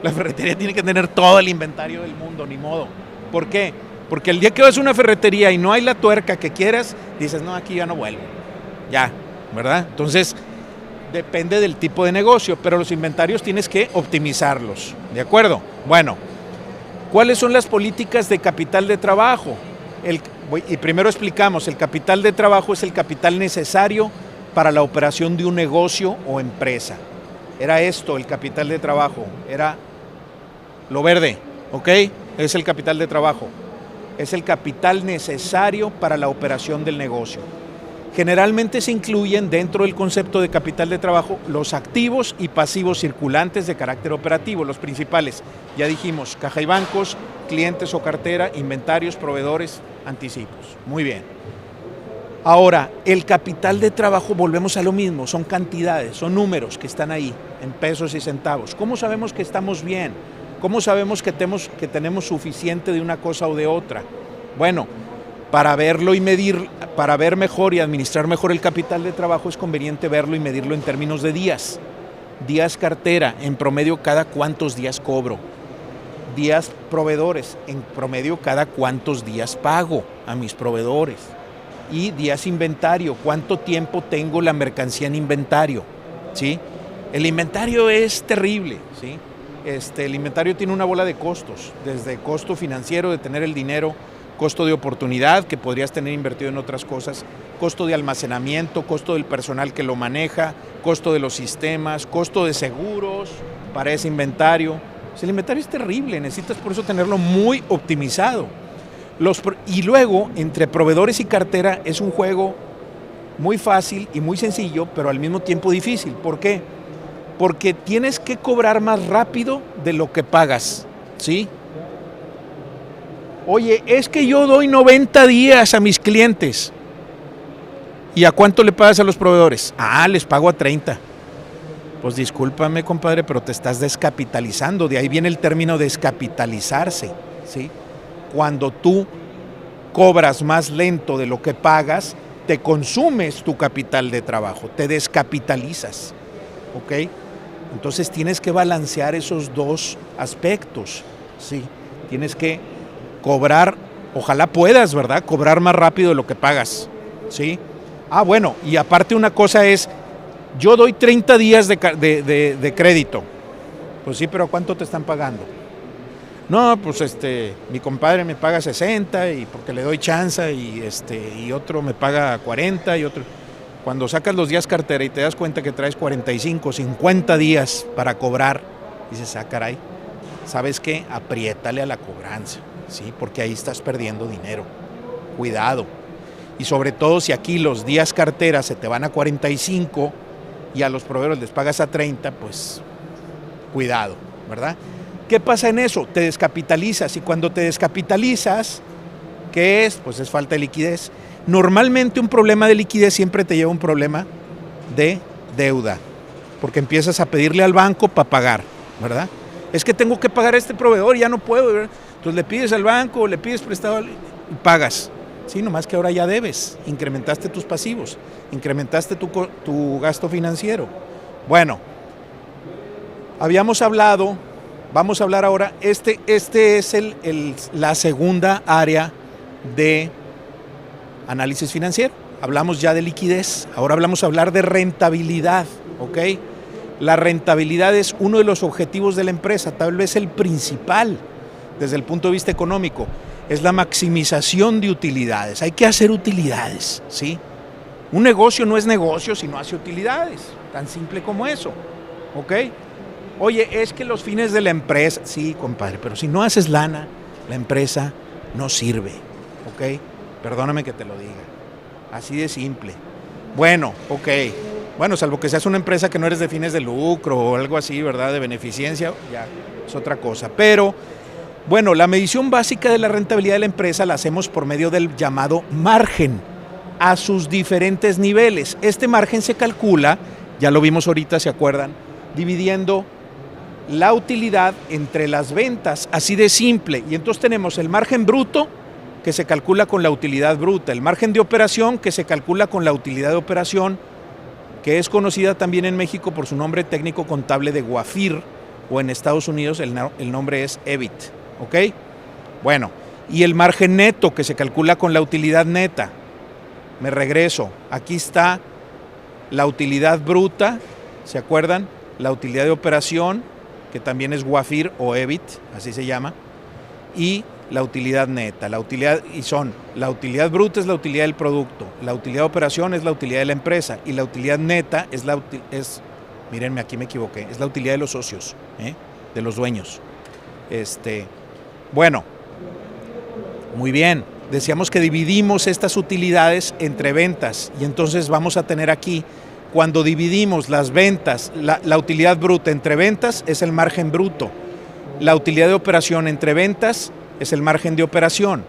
La ferretería tiene que tener todo el inventario del mundo, ni modo. ¿Por qué? Porque el día que vas a una ferretería y no hay la tuerca que quieras, dices, no, aquí ya no vuelvo. Ya, ¿verdad? Entonces, depende del tipo de negocio, pero los inventarios tienes que optimizarlos, ¿de acuerdo? Bueno, ¿cuáles son las políticas de capital de trabajo? Y primero explicamos, el capital de trabajo es el capital necesario para la operación de un negocio o empresa. Era esto, el capital de trabajo, era lo verde, ¿ok? Es el capital de trabajo. Es el capital necesario para la operación del negocio. Generalmente se incluyen dentro del concepto de capital de trabajo los activos y pasivos circulantes de carácter operativo, los principales. Ya dijimos, caja y bancos, clientes o cartera, inventarios, proveedores, anticipos. Muy bien. Ahora, el capital de trabajo, volvemos a lo mismo, son cantidades, son números que están ahí, en pesos y centavos. ¿Cómo sabemos que estamos bien? ¿Cómo sabemos que tenemos suficiente de una cosa o de otra? Bueno, para verlo y medir, para ver mejor y administrar mejor el capital de trabajo es conveniente verlo y medirlo en términos de días. Días cartera, en promedio cada cuántos días cobro. Días proveedores, en promedio cada cuántos días pago a mis proveedores. Y días inventario, cuánto tiempo tengo la mercancía en inventario, ¿sí? El inventario es terrible, ¿sí? El inventario tiene una bola de costos, desde costo financiero de tener el dinero, costo de oportunidad que podrías tener invertido en otras cosas, costo de almacenamiento, costo del personal que lo maneja, costo de los sistemas, costo de seguros para ese inventario. El inventario es terrible, necesitas por eso tenerlo muy optimizado. Y luego, entre proveedores y cartera es un juego muy fácil y muy sencillo, pero al mismo tiempo difícil. ¿Por qué? Porque tienes que cobrar más rápido de lo que pagas, ¿sí? Oye, es que yo doy 90 días a mis clientes. ¿Y a cuánto le pagas a los proveedores? Les pago a 30. Pues discúlpame, compadre, pero te estás descapitalizando. De ahí viene el término descapitalizarse, ¿sí? Cuando tú cobras más lento de lo que pagas, te consumes tu capital de trabajo, te descapitalizas, ¿ok? Entonces tienes que balancear esos dos aspectos, ¿sí? Tienes que cobrar, ojalá puedas, ¿verdad? Cobrar más rápido de lo que pagas, ¿sí? Bueno, y aparte una cosa es, yo doy 30 días de crédito. Pues sí, pero ¿cuánto te están pagando? No, pues mi compadre me paga 60 y porque le doy chance y otro me paga 40 y otro. Cuando sacas los días cartera y te das cuenta que traes 45, 50 días para cobrar, dices, caray, ¿sabes qué? Apriétale a la cobranza, ¿sí? Porque ahí estás perdiendo dinero. Cuidado. Y sobre todo si aquí los días cartera se te van a 45 y a los proveedores les pagas a 30, pues cuidado, ¿verdad? ¿Qué pasa en eso? Te descapitalizas y cuando te descapitalizas, ¿qué es? Pues es falta de liquidez. Normalmente un problema de liquidez siempre te lleva a un problema de deuda, porque empiezas a pedirle al banco para pagar, ¿verdad? Es que tengo que pagar a este proveedor, ya no puedo, ¿verdad? Entonces le pides al banco, le pides prestado y pagas. Sí, nomás que ahora ya debes, incrementaste tus pasivos, incrementaste tu gasto financiero. Bueno, habíamos hablado, vamos a hablar ahora, este es la segunda área de análisis financiero. Hablamos ya de liquidez, ahora vamos a hablar de rentabilidad, ¿ok? La rentabilidad es uno de los objetivos de la empresa, tal vez el principal desde el punto de vista económico. Es la maximización de utilidades. Hay que hacer utilidades, ¿sí? Un negocio no es negocio si no hace utilidades. Tan simple como eso, ¿ok? Oye, es que los fines de la empresa... Sí, compadre, pero si no haces lana, la empresa no sirve, ¿ok? Perdóname que te lo diga. Así de simple. Bueno, ok. Bueno, salvo que seas una empresa que no eres de fines de lucro o algo así, ¿verdad? De beneficencia, ya es otra cosa. Pero... bueno, la medición básica de la rentabilidad de la empresa la hacemos por medio del llamado margen a sus diferentes niveles. Este margen se calcula, ya lo vimos ahorita, ¿se acuerdan? Dividiendo la utilidad entre las ventas, así de simple. Y entonces tenemos el margen bruto, que se calcula con la utilidad bruta, el margen de operación, que se calcula con la utilidad de operación, que es conocida también en México por su nombre técnico contable de GUAFIR, o en Estados Unidos el nombre es EBIT. ¿Ok? Bueno, y el margen neto que se calcula con la utilidad neta. Me regreso, aquí está la utilidad bruta, ¿se acuerdan? La utilidad de operación, que también es GUAFIR o EBIT, así se llama, y la utilidad neta. La utilidad bruta es la utilidad del producto, la utilidad de operación es la utilidad de la empresa y la utilidad neta mírenme, aquí me equivoqué, es la utilidad de los socios, de los dueños. Bueno, muy bien, decíamos que dividimos estas utilidades entre ventas y entonces vamos a tener aquí, cuando dividimos las ventas, la utilidad bruta entre ventas es el margen bruto, la utilidad de operación entre ventas es el margen de operación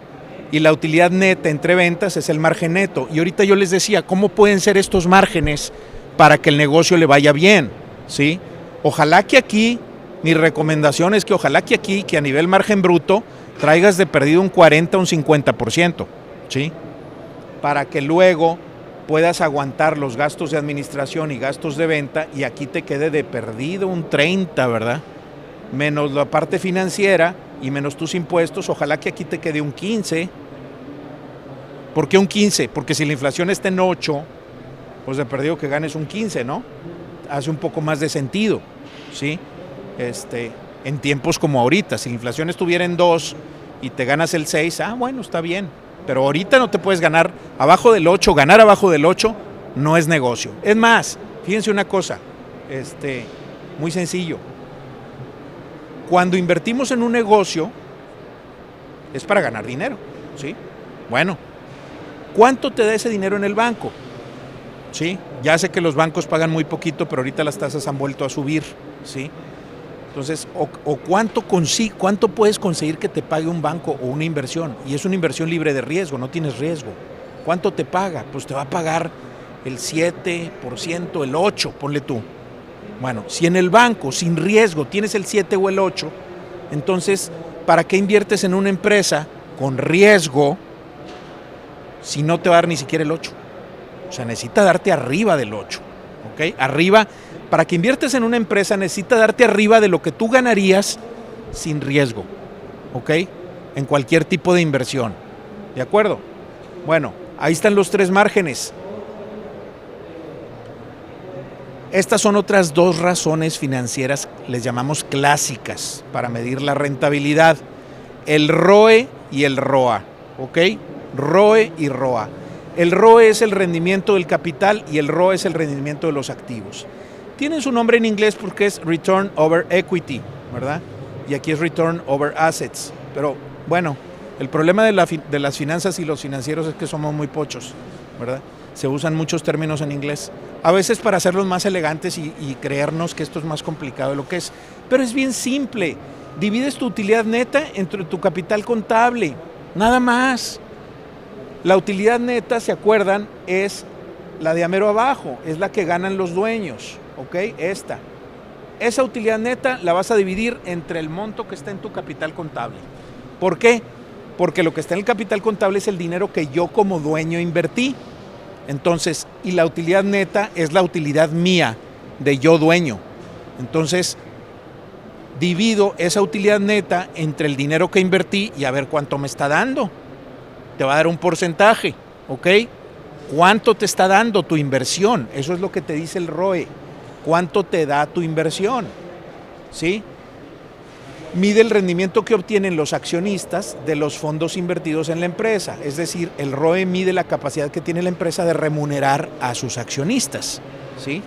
y la utilidad neta entre ventas es el margen neto. Y ahorita yo les decía, ¿cómo pueden ser estos márgenes para que el negocio le vaya bien? ¿Sí? Ojalá que aquí... mi recomendación es que ojalá que a nivel margen bruto traigas de perdido un 40 o un 50%, ¿sí? Para que luego puedas aguantar los gastos de administración y gastos de venta y aquí te quede de perdido un 30, ¿verdad? Menos la parte financiera y menos tus impuestos, ojalá que aquí te quede un 15. ¿Por qué un 15? Porque si la inflación está en 8, pues de perdido que ganes un 15, ¿no? Hace un poco más de sentido, ¿sí? En tiempos como ahorita, si la inflación estuviera en 2 y te ganas el 6, bueno, está bien, pero ahorita no te puedes ganar abajo del 8, ganar abajo del 8 no es negocio. Es más, fíjense una cosa, muy sencillo, cuando invertimos en un negocio es para ganar dinero, ¿sí? Bueno, ¿cuánto te da ese dinero en el banco? ¿Sí? Ya sé que los bancos pagan muy poquito, pero ahorita las tasas han vuelto a subir, ¿sí? Entonces, o cuánto puedes conseguir que te pague un banco o una inversión, y es una inversión libre de riesgo, no tienes riesgo. ¿Cuánto te paga? Pues te va a pagar el 7%, el 8%, ponle tú. Bueno, si en el banco, sin riesgo, tienes el 7 o el 8, entonces, ¿para qué inviertes en una empresa con riesgo si no te va a dar ni siquiera el 8? O sea, necesita darte arriba del 8, ¿ok? Arriba, para que inviertes en una empresa necesita darte arriba de lo que tú ganarías sin riesgo, ¿ok? En cualquier tipo de inversión, ¿de acuerdo? Bueno, ahí están los 3 márgenes. Estas son otras 2 razones financieras, les llamamos clásicas, para medir la rentabilidad. El ROE y el ROA, ¿ok? ROE y ROA. El ROE es el rendimiento del capital y el ROA es el rendimiento de los activos. Tienen su nombre en inglés porque es Return Over Equity, ¿verdad? Y aquí es Return Over Assets. Pero bueno, el problema de las finanzas y los financieros es que somos muy pochos, ¿verdad? Se usan muchos términos en inglés, a veces para hacerlos más elegantes y creernos que esto es más complicado de lo que es. Pero es bien simple. Divides tu utilidad neta entre tu capital contable, nada más. La utilidad neta, ¿se acuerdan? Es la de amero abajo, es la que ganan los dueños, ¿ok? Esa utilidad neta la vas a dividir entre el monto que está en tu capital contable. ¿Por qué? Porque lo que está en el capital contable es el dinero que yo como dueño invertí. Entonces, y la utilidad neta es la utilidad mía, de yo dueño. Entonces, divido esa utilidad neta entre el dinero que invertí y a ver cuánto me está dando. Te va a dar un porcentaje, ¿ok? ¿Cuánto te está dando tu inversión? Eso es lo que te dice el ROE. ¿Cuánto te da tu inversión? ¿Sí? Mide el rendimiento que obtienen los accionistas de los fondos invertidos en la empresa. Es decir, el ROE mide la capacidad que tiene la empresa de remunerar a sus accionistas, ¿sí?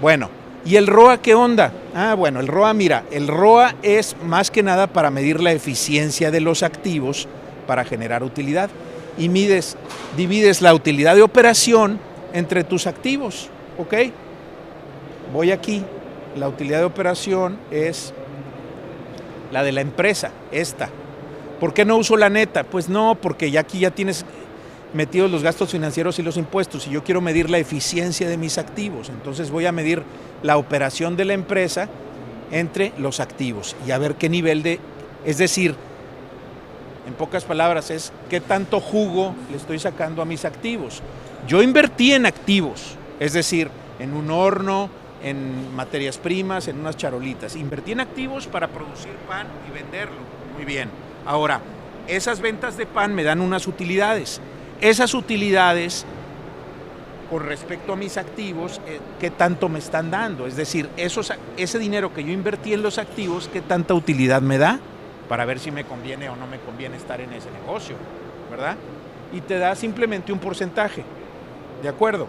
Bueno, ¿y el ROA qué onda? Bueno, el ROA, mira, el ROA es más que nada para medir la eficiencia de los activos para generar utilidad. Y divides la utilidad de operación entre tus activos, ¿ok? Voy aquí, la utilidad de operación es la de la empresa, esta. ¿Por qué no uso la neta? Pues no, porque ya aquí ya tienes metidos los gastos financieros y los impuestos y yo quiero medir la eficiencia de mis activos. Entonces voy a medir la operación de la empresa entre los activos y a ver qué nivel es decir, en pocas palabras, es qué tanto jugo le estoy sacando a mis activos. Yo invertí en activos, es decir, en un horno, en materias primas, en unas charolitas. Invertí en activos para producir pan y venderlo. Muy bien. Ahora, esas ventas de pan me dan unas utilidades. Esas utilidades, con respecto a mis activos, ¿qué tanto me están dando? Es decir, ese dinero que yo invertí en los activos, ¿qué tanta utilidad me da? Para ver si me conviene o no me conviene estar en ese negocio, ¿verdad? Y te da simplemente un porcentaje, ¿de acuerdo?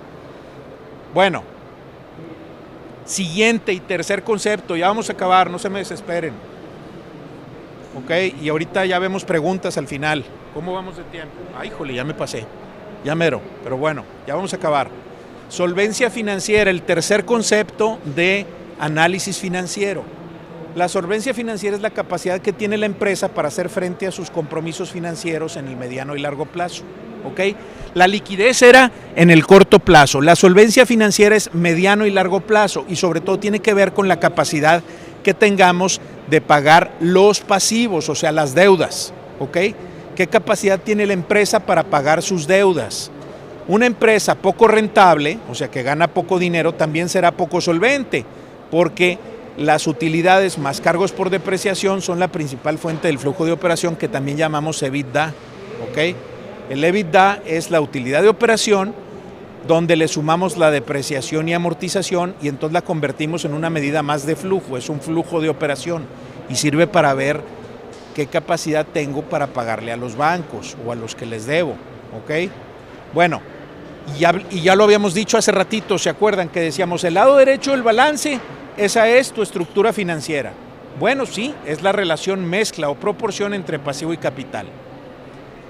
Bueno, siguiente y tercer concepto, ya vamos a acabar, no se me desesperen. Ok, y ahorita ya vemos preguntas al final. ¿Cómo vamos de tiempo? Híjole, ya me pasé, ya mero, pero bueno, ya vamos a acabar. Solvencia financiera, el tercer concepto de análisis financiero. La solvencia financiera es la capacidad que tiene la empresa para hacer frente a sus compromisos financieros en el mediano y largo plazo. ¿Ok? La liquidez era en el corto plazo. La solvencia financiera es mediano y largo plazo y sobre todo tiene que ver con la capacidad que tengamos de pagar los pasivos, o sea, las deudas. ¿Ok? ¿Qué capacidad tiene la empresa para pagar sus deudas? Una empresa poco rentable, o sea, que gana poco dinero, también será poco solvente, porque las utilidades más cargos por depreciación son la principal fuente del flujo de operación que también llamamos EBITDA, ¿ok? El EBITDA es la utilidad de operación donde le sumamos la depreciación y amortización y entonces la convertimos en una medida más de flujo, es un flujo de operación y sirve para ver qué capacidad tengo para pagarle a los bancos o a los que les debo, ¿ok? Bueno, y ya lo habíamos dicho hace ratito, ¿se acuerdan? Que decíamos el lado derecho del balance, esa es tu estructura financiera. Bueno, sí, es la relación mezcla o proporción entre pasivo y capital.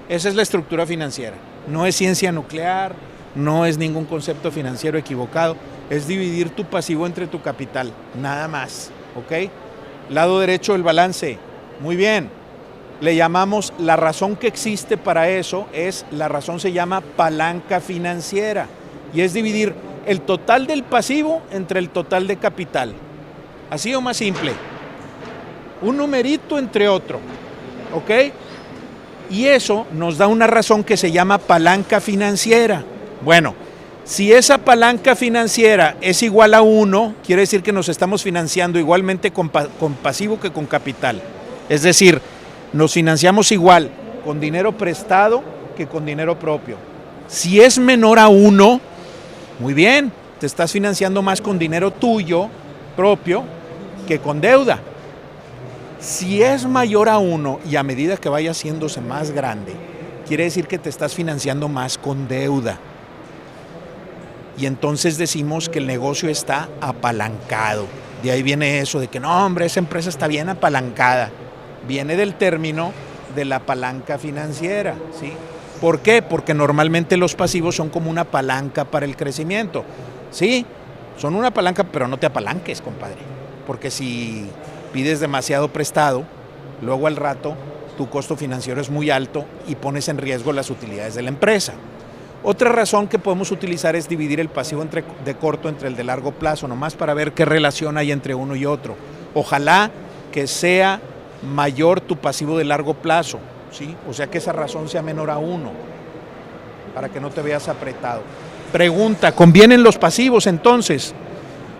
Esa es la estructura financiera. No es ciencia nuclear, no es ningún concepto financiero equivocado, es dividir tu pasivo entre tu capital, nada más, ¿ok? Lado derecho del balance. Muy bien. Le llamamos, la razón que existe para eso la razón se llama palanca financiera. Y es dividir el total del pasivo entre el total de capital. Así o más simple. Un numerito entre otro. ¿Ok? Y eso nos da una razón que se llama palanca financiera. Bueno, si esa palanca financiera es igual a 1, quiere decir que nos estamos financiando igualmente con pasivo que con capital. Es decir, nos financiamos igual con dinero prestado que con dinero propio. Si es menor a 1, muy bien, te estás financiando más con dinero tuyo, propio, que con deuda. Si es mayor a 1 y a medida que vaya haciéndose más grande, quiere decir que te estás financiando más con deuda. Y entonces decimos que el negocio está apalancado. De ahí viene eso de que no, hombre, esa empresa está bien apalancada. Viene del término de la palanca financiera, ¿sí? ¿Por qué? Porque normalmente los pasivos son como una palanca para el crecimiento. Sí, son una palanca, pero no te apalanques, compadre. Porque si pides demasiado prestado, luego al rato tu costo financiero es muy alto y pones en riesgo las utilidades de la empresa. Otra razón que podemos utilizar es dividir el pasivo de corto entre el de largo plazo, nomás para ver qué relación hay entre uno y otro. Ojalá que sea mayor tu pasivo de largo plazo, ¿sí? O sea que esa razón sea menor a 1, para que no te veas apretado. Pregunta, ¿convienen los pasivos entonces?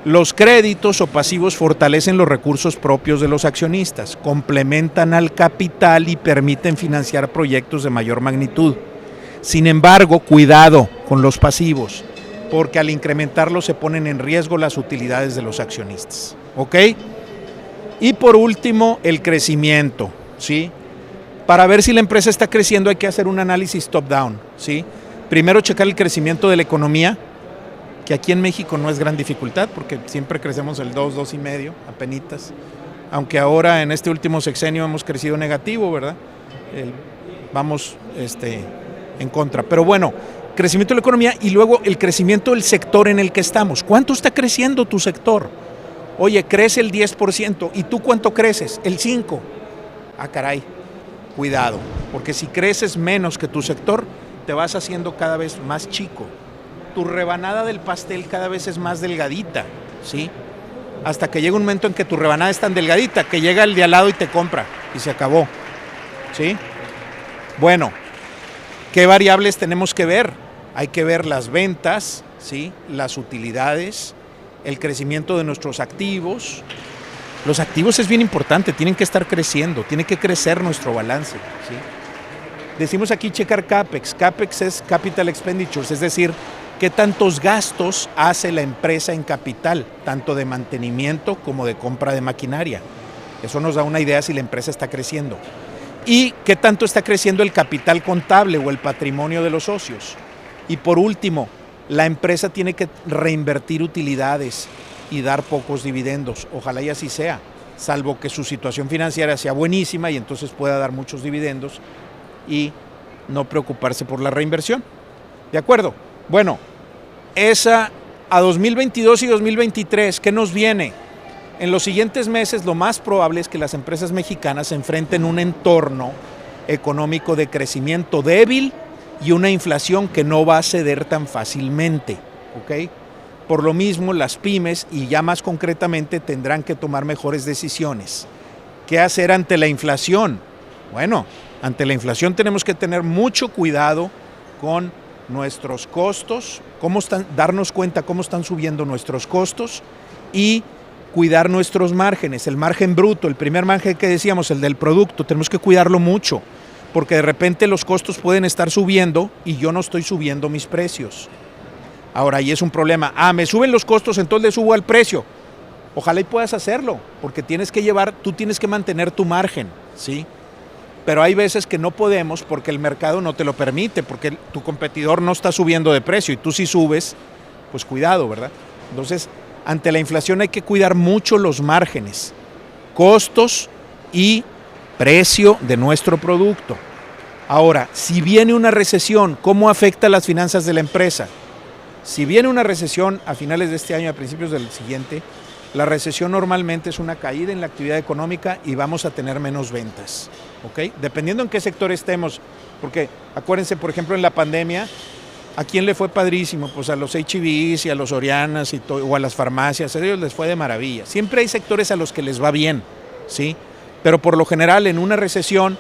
Los créditos o pasivos fortalecen los recursos propios de los accionistas, complementan al capital y permiten financiar proyectos de mayor magnitud. Sin embargo, cuidado con los pasivos, porque al incrementarlos se ponen en riesgo las utilidades de los accionistas. ¿Ok? Y por último, el crecimiento, ¿sí? Para ver si la empresa está creciendo hay que hacer un análisis top-down, ¿sí? Primero checar el crecimiento de la economía, que aquí en México no es gran dificultad, porque siempre crecemos el 2, 2,5, apenitas. Aunque ahora en este último sexenio hemos crecido negativo, ¿verdad? Vamos en contra. Pero bueno, crecimiento de la economía y luego el crecimiento del sector en el que estamos. ¿Cuánto está creciendo tu sector? Oye, crece el 10%. ¿Y tú cuánto creces? El 5%. Ah, caray. Cuidado, porque si creces menos que tu sector, te vas haciendo cada vez más chico. Tu rebanada del pastel cada vez es más delgadita, ¿sí? Hasta que llega un momento en que tu rebanada es tan delgadita que llega el de al lado y te compra y se acabó, ¿sí? Bueno, ¿qué variables tenemos que ver? Hay que ver las ventas, ¿sí? Las utilidades, el crecimiento de nuestros activos. Los activos es bien importante, tienen que estar creciendo, tiene que crecer nuestro balance, ¿sí? Decimos aquí checar CAPEX. CAPEX es Capital Expenditures, es decir, qué tantos gastos hace la empresa en capital, tanto de mantenimiento como de compra de maquinaria. Eso nos da una idea si la empresa está creciendo. Y qué tanto está creciendo el capital contable o el patrimonio de los socios. Y por último, la empresa tiene que reinvertir utilidades y dar pocos dividendos. Ojalá y así sea, salvo que su situación financiera sea buenísima y entonces pueda dar muchos dividendos y no preocuparse por la reinversión. ¿De acuerdo? Bueno, esa a 2022 y 2023, ¿qué nos viene? En los siguientes meses lo más probable es que las empresas mexicanas se enfrenten a un entorno económico de crecimiento débil y una inflación que no va a ceder tan fácilmente, ¿ok? Por lo mismo, las pymes, y ya más concretamente, tendrán que tomar mejores decisiones. ¿Qué hacer ante la inflación? Bueno, ante la inflación tenemos que tener mucho cuidado con nuestros costos, darnos cuenta cómo están subiendo nuestros costos y cuidar nuestros márgenes. El margen bruto, el primer margen que decíamos, el del producto, tenemos que cuidarlo mucho, porque de repente los costos pueden estar subiendo y yo no estoy subiendo mis precios. Ahora, ahí es un problema. Me suben los costos, entonces le subo al precio. Ojalá y puedas hacerlo, porque tú tienes que mantener tu margen, ¿sí? Pero hay veces que no podemos porque el mercado no te lo permite, porque tu competidor no está subiendo de precio y tú sí subes, pues cuidado, ¿verdad? Entonces, ante la inflación hay que cuidar mucho los márgenes, costos y precio de nuestro producto. Ahora, si viene una recesión, ¿cómo afecta las finanzas de la empresa? Si viene una recesión a finales de este año, a principios del siguiente, La recesión normalmente es una caída en la actividad económica y vamos a tener menos ventas, ¿ok? Dependiendo en qué sector estemos, porque acuérdense, por ejemplo, en la pandemia, ¿a quién le fue padrísimo? Pues a los H-E-Bs y a los Sorianas o a las farmacias, a ellos les fue de maravilla. Siempre hay sectores a los que les va bien, ¿sí? Pero por lo general en una recesión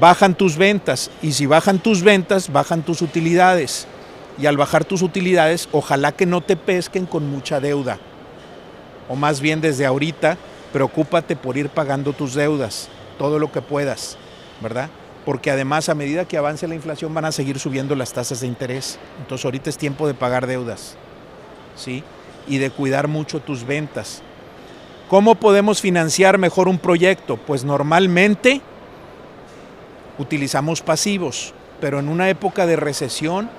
bajan tus ventas y si bajan tus ventas, bajan tus utilidades. Y al bajar tus utilidades, ojalá que no te pesquen con mucha deuda. O más bien desde ahorita, preocúpate por ir pagando tus deudas, todo lo que puedas, ¿verdad? Porque además a medida que avance la inflación van a seguir subiendo las tasas de interés. Entonces ahorita es tiempo de pagar deudas, ¿sí? Y de cuidar mucho tus ventas. ¿Cómo podemos financiar mejor un proyecto? Pues normalmente utilizamos pasivos, pero en una época de recesión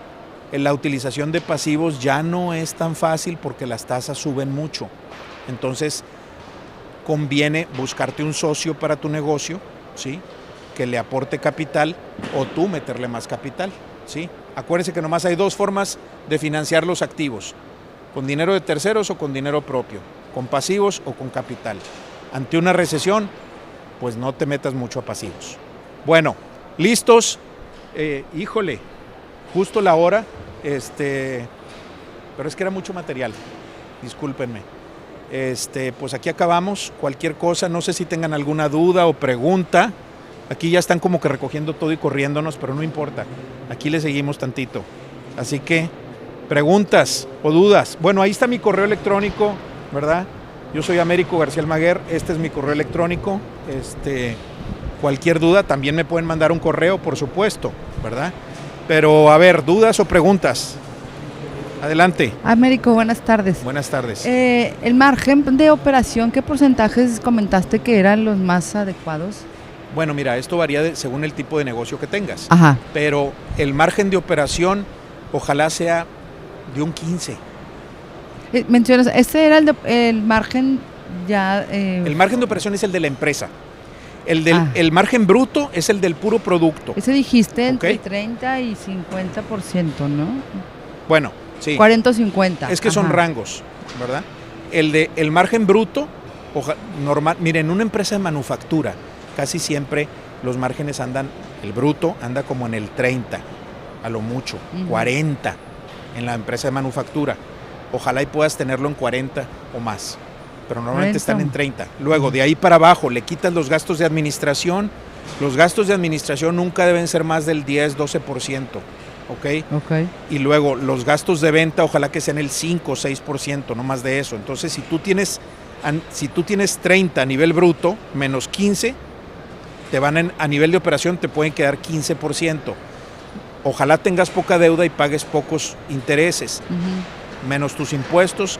la utilización de pasivos ya no es tan fácil porque las tasas suben mucho. Entonces conviene buscarte un socio para tu negocio, ¿sí? Que le aporte capital o tú meterle más capital, ¿sí? Acuérdense que nomás hay dos formas de financiar los activos, con dinero de terceros o con dinero propio, con pasivos o con capital. Ante una recesión, pues no te metas mucho a pasivos. Bueno, listos, híjole, justo la hora, pero es que era mucho material, discúlpenme. Pues aquí acabamos, cualquier cosa, no sé si tengan alguna duda o pregunta. Aquí ya están como que recogiendo todo y corriéndonos, pero no importa. Aquí le seguimos tantito. Así que, preguntas o dudas. Bueno, ahí está mi correo electrónico, ¿verdad? Yo soy Américo García Almaguer, este es mi correo electrónico. Cualquier duda también me pueden mandar un correo, por supuesto, ¿verdad? Pero, a ver, dudas o preguntas. Adelante. Américo, buenas tardes. Buenas tardes. El margen de operación, ¿qué porcentajes comentaste que eran los más adecuados? Bueno, mira, esto varía según el tipo de negocio que tengas. Ajá. Pero el margen de operación ojalá sea de un 15. Mencionas, este era el margen ya... El margen de operación es el de la empresa. El margen bruto es el del puro producto. Ese dijiste entre ¿Okay? 30 y 50%, ¿no? Bueno, sí. 40 o 50. Es que son rangos, ¿verdad? El margen bruto, normal, miren, en una empresa de manufactura, casi siempre los márgenes el bruto anda como en el 30, a lo mucho, 40 en la empresa de manufactura. Ojalá y puedas tenerlo en 40 o más, pero normalmente están en 30. Luego, de ahí para abajo, le quitas los gastos de administración. Los gastos de administración nunca deben ser más del 10-12%, ¿ok? Y luego, los gastos de venta, ojalá que sean el 5 o 6%, no más de eso. Entonces, si tú tienes 30 a nivel bruto, menos 15, te van a nivel de operación te pueden quedar 15%. Ojalá tengas poca deuda y pagues pocos intereses, menos tus impuestos,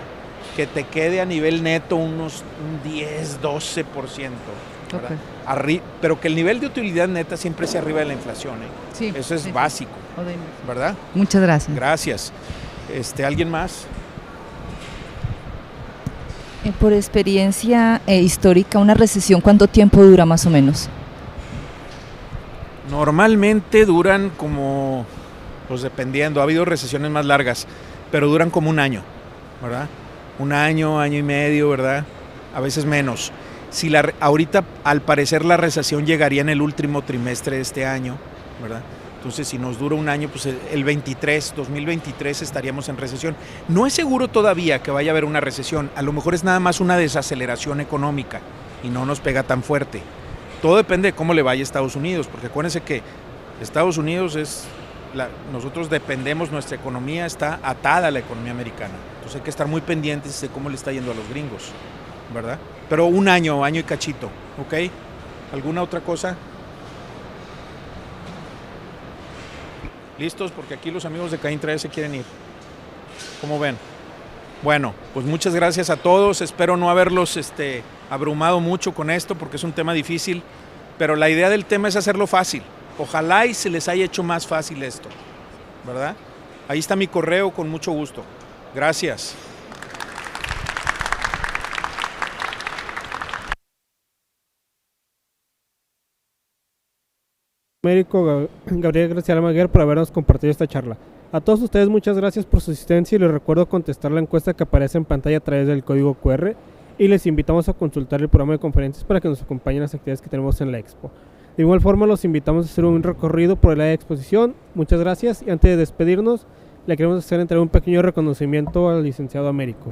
que te quede a nivel neto un 10-12%. Pero que el nivel de utilidad neta siempre sea arriba de la inflación, ¿eh? Sí, eso es básico, ¿verdad? Muchas gracias. Gracias. ¿Alguien más? Por experiencia histórica, ¿una recesión cuánto tiempo dura más o menos? Normalmente duran como, pues dependiendo, ha habido recesiones más largas, pero duran como un año, ¿verdad? Un año, año y medio, ¿verdad? A veces menos. Ahorita, al parecer, la recesión llegaría en el último trimestre de este año, ¿verdad? Entonces, si nos dura un año, pues el 2023 estaríamos en recesión. No es seguro todavía que vaya a haber una recesión. A lo mejor es nada más una desaceleración económica y no nos pega tan fuerte. Todo depende de cómo le vaya a Estados Unidos, porque acuérdense que Estados Unidos nosotros dependemos, nuestra economía está atada a la economía americana. Entonces hay que estar muy pendientes de cómo le está yendo a los gringos, ¿verdad? Pero un año y cachito, ¿ok? ¿Alguna otra cosa? ¿Listos? Porque aquí los amigos de Caín Trae se quieren ir. ¿Cómo ven? Bueno, pues muchas gracias a todos. Espero no haberlos abrumado mucho con esto porque es un tema difícil, pero la idea del tema es hacerlo fácil. Ojalá y se les haya hecho más fácil esto, ¿verdad? Ahí está mi correo, con mucho gusto. Gracias. Américo Gabriel García Almaguer por habernos compartido esta charla. A todos ustedes muchas gracias por su asistencia y les recuerdo contestar la encuesta que aparece en pantalla a través del código QR y les invitamos a consultar el programa de conferencias para que nos acompañen en las actividades que tenemos en la expo. De igual forma los invitamos a hacer un recorrido por el área de exposición. Muchas gracias y antes de despedirnos le queremos entregar un pequeño reconocimiento al licenciado Américo.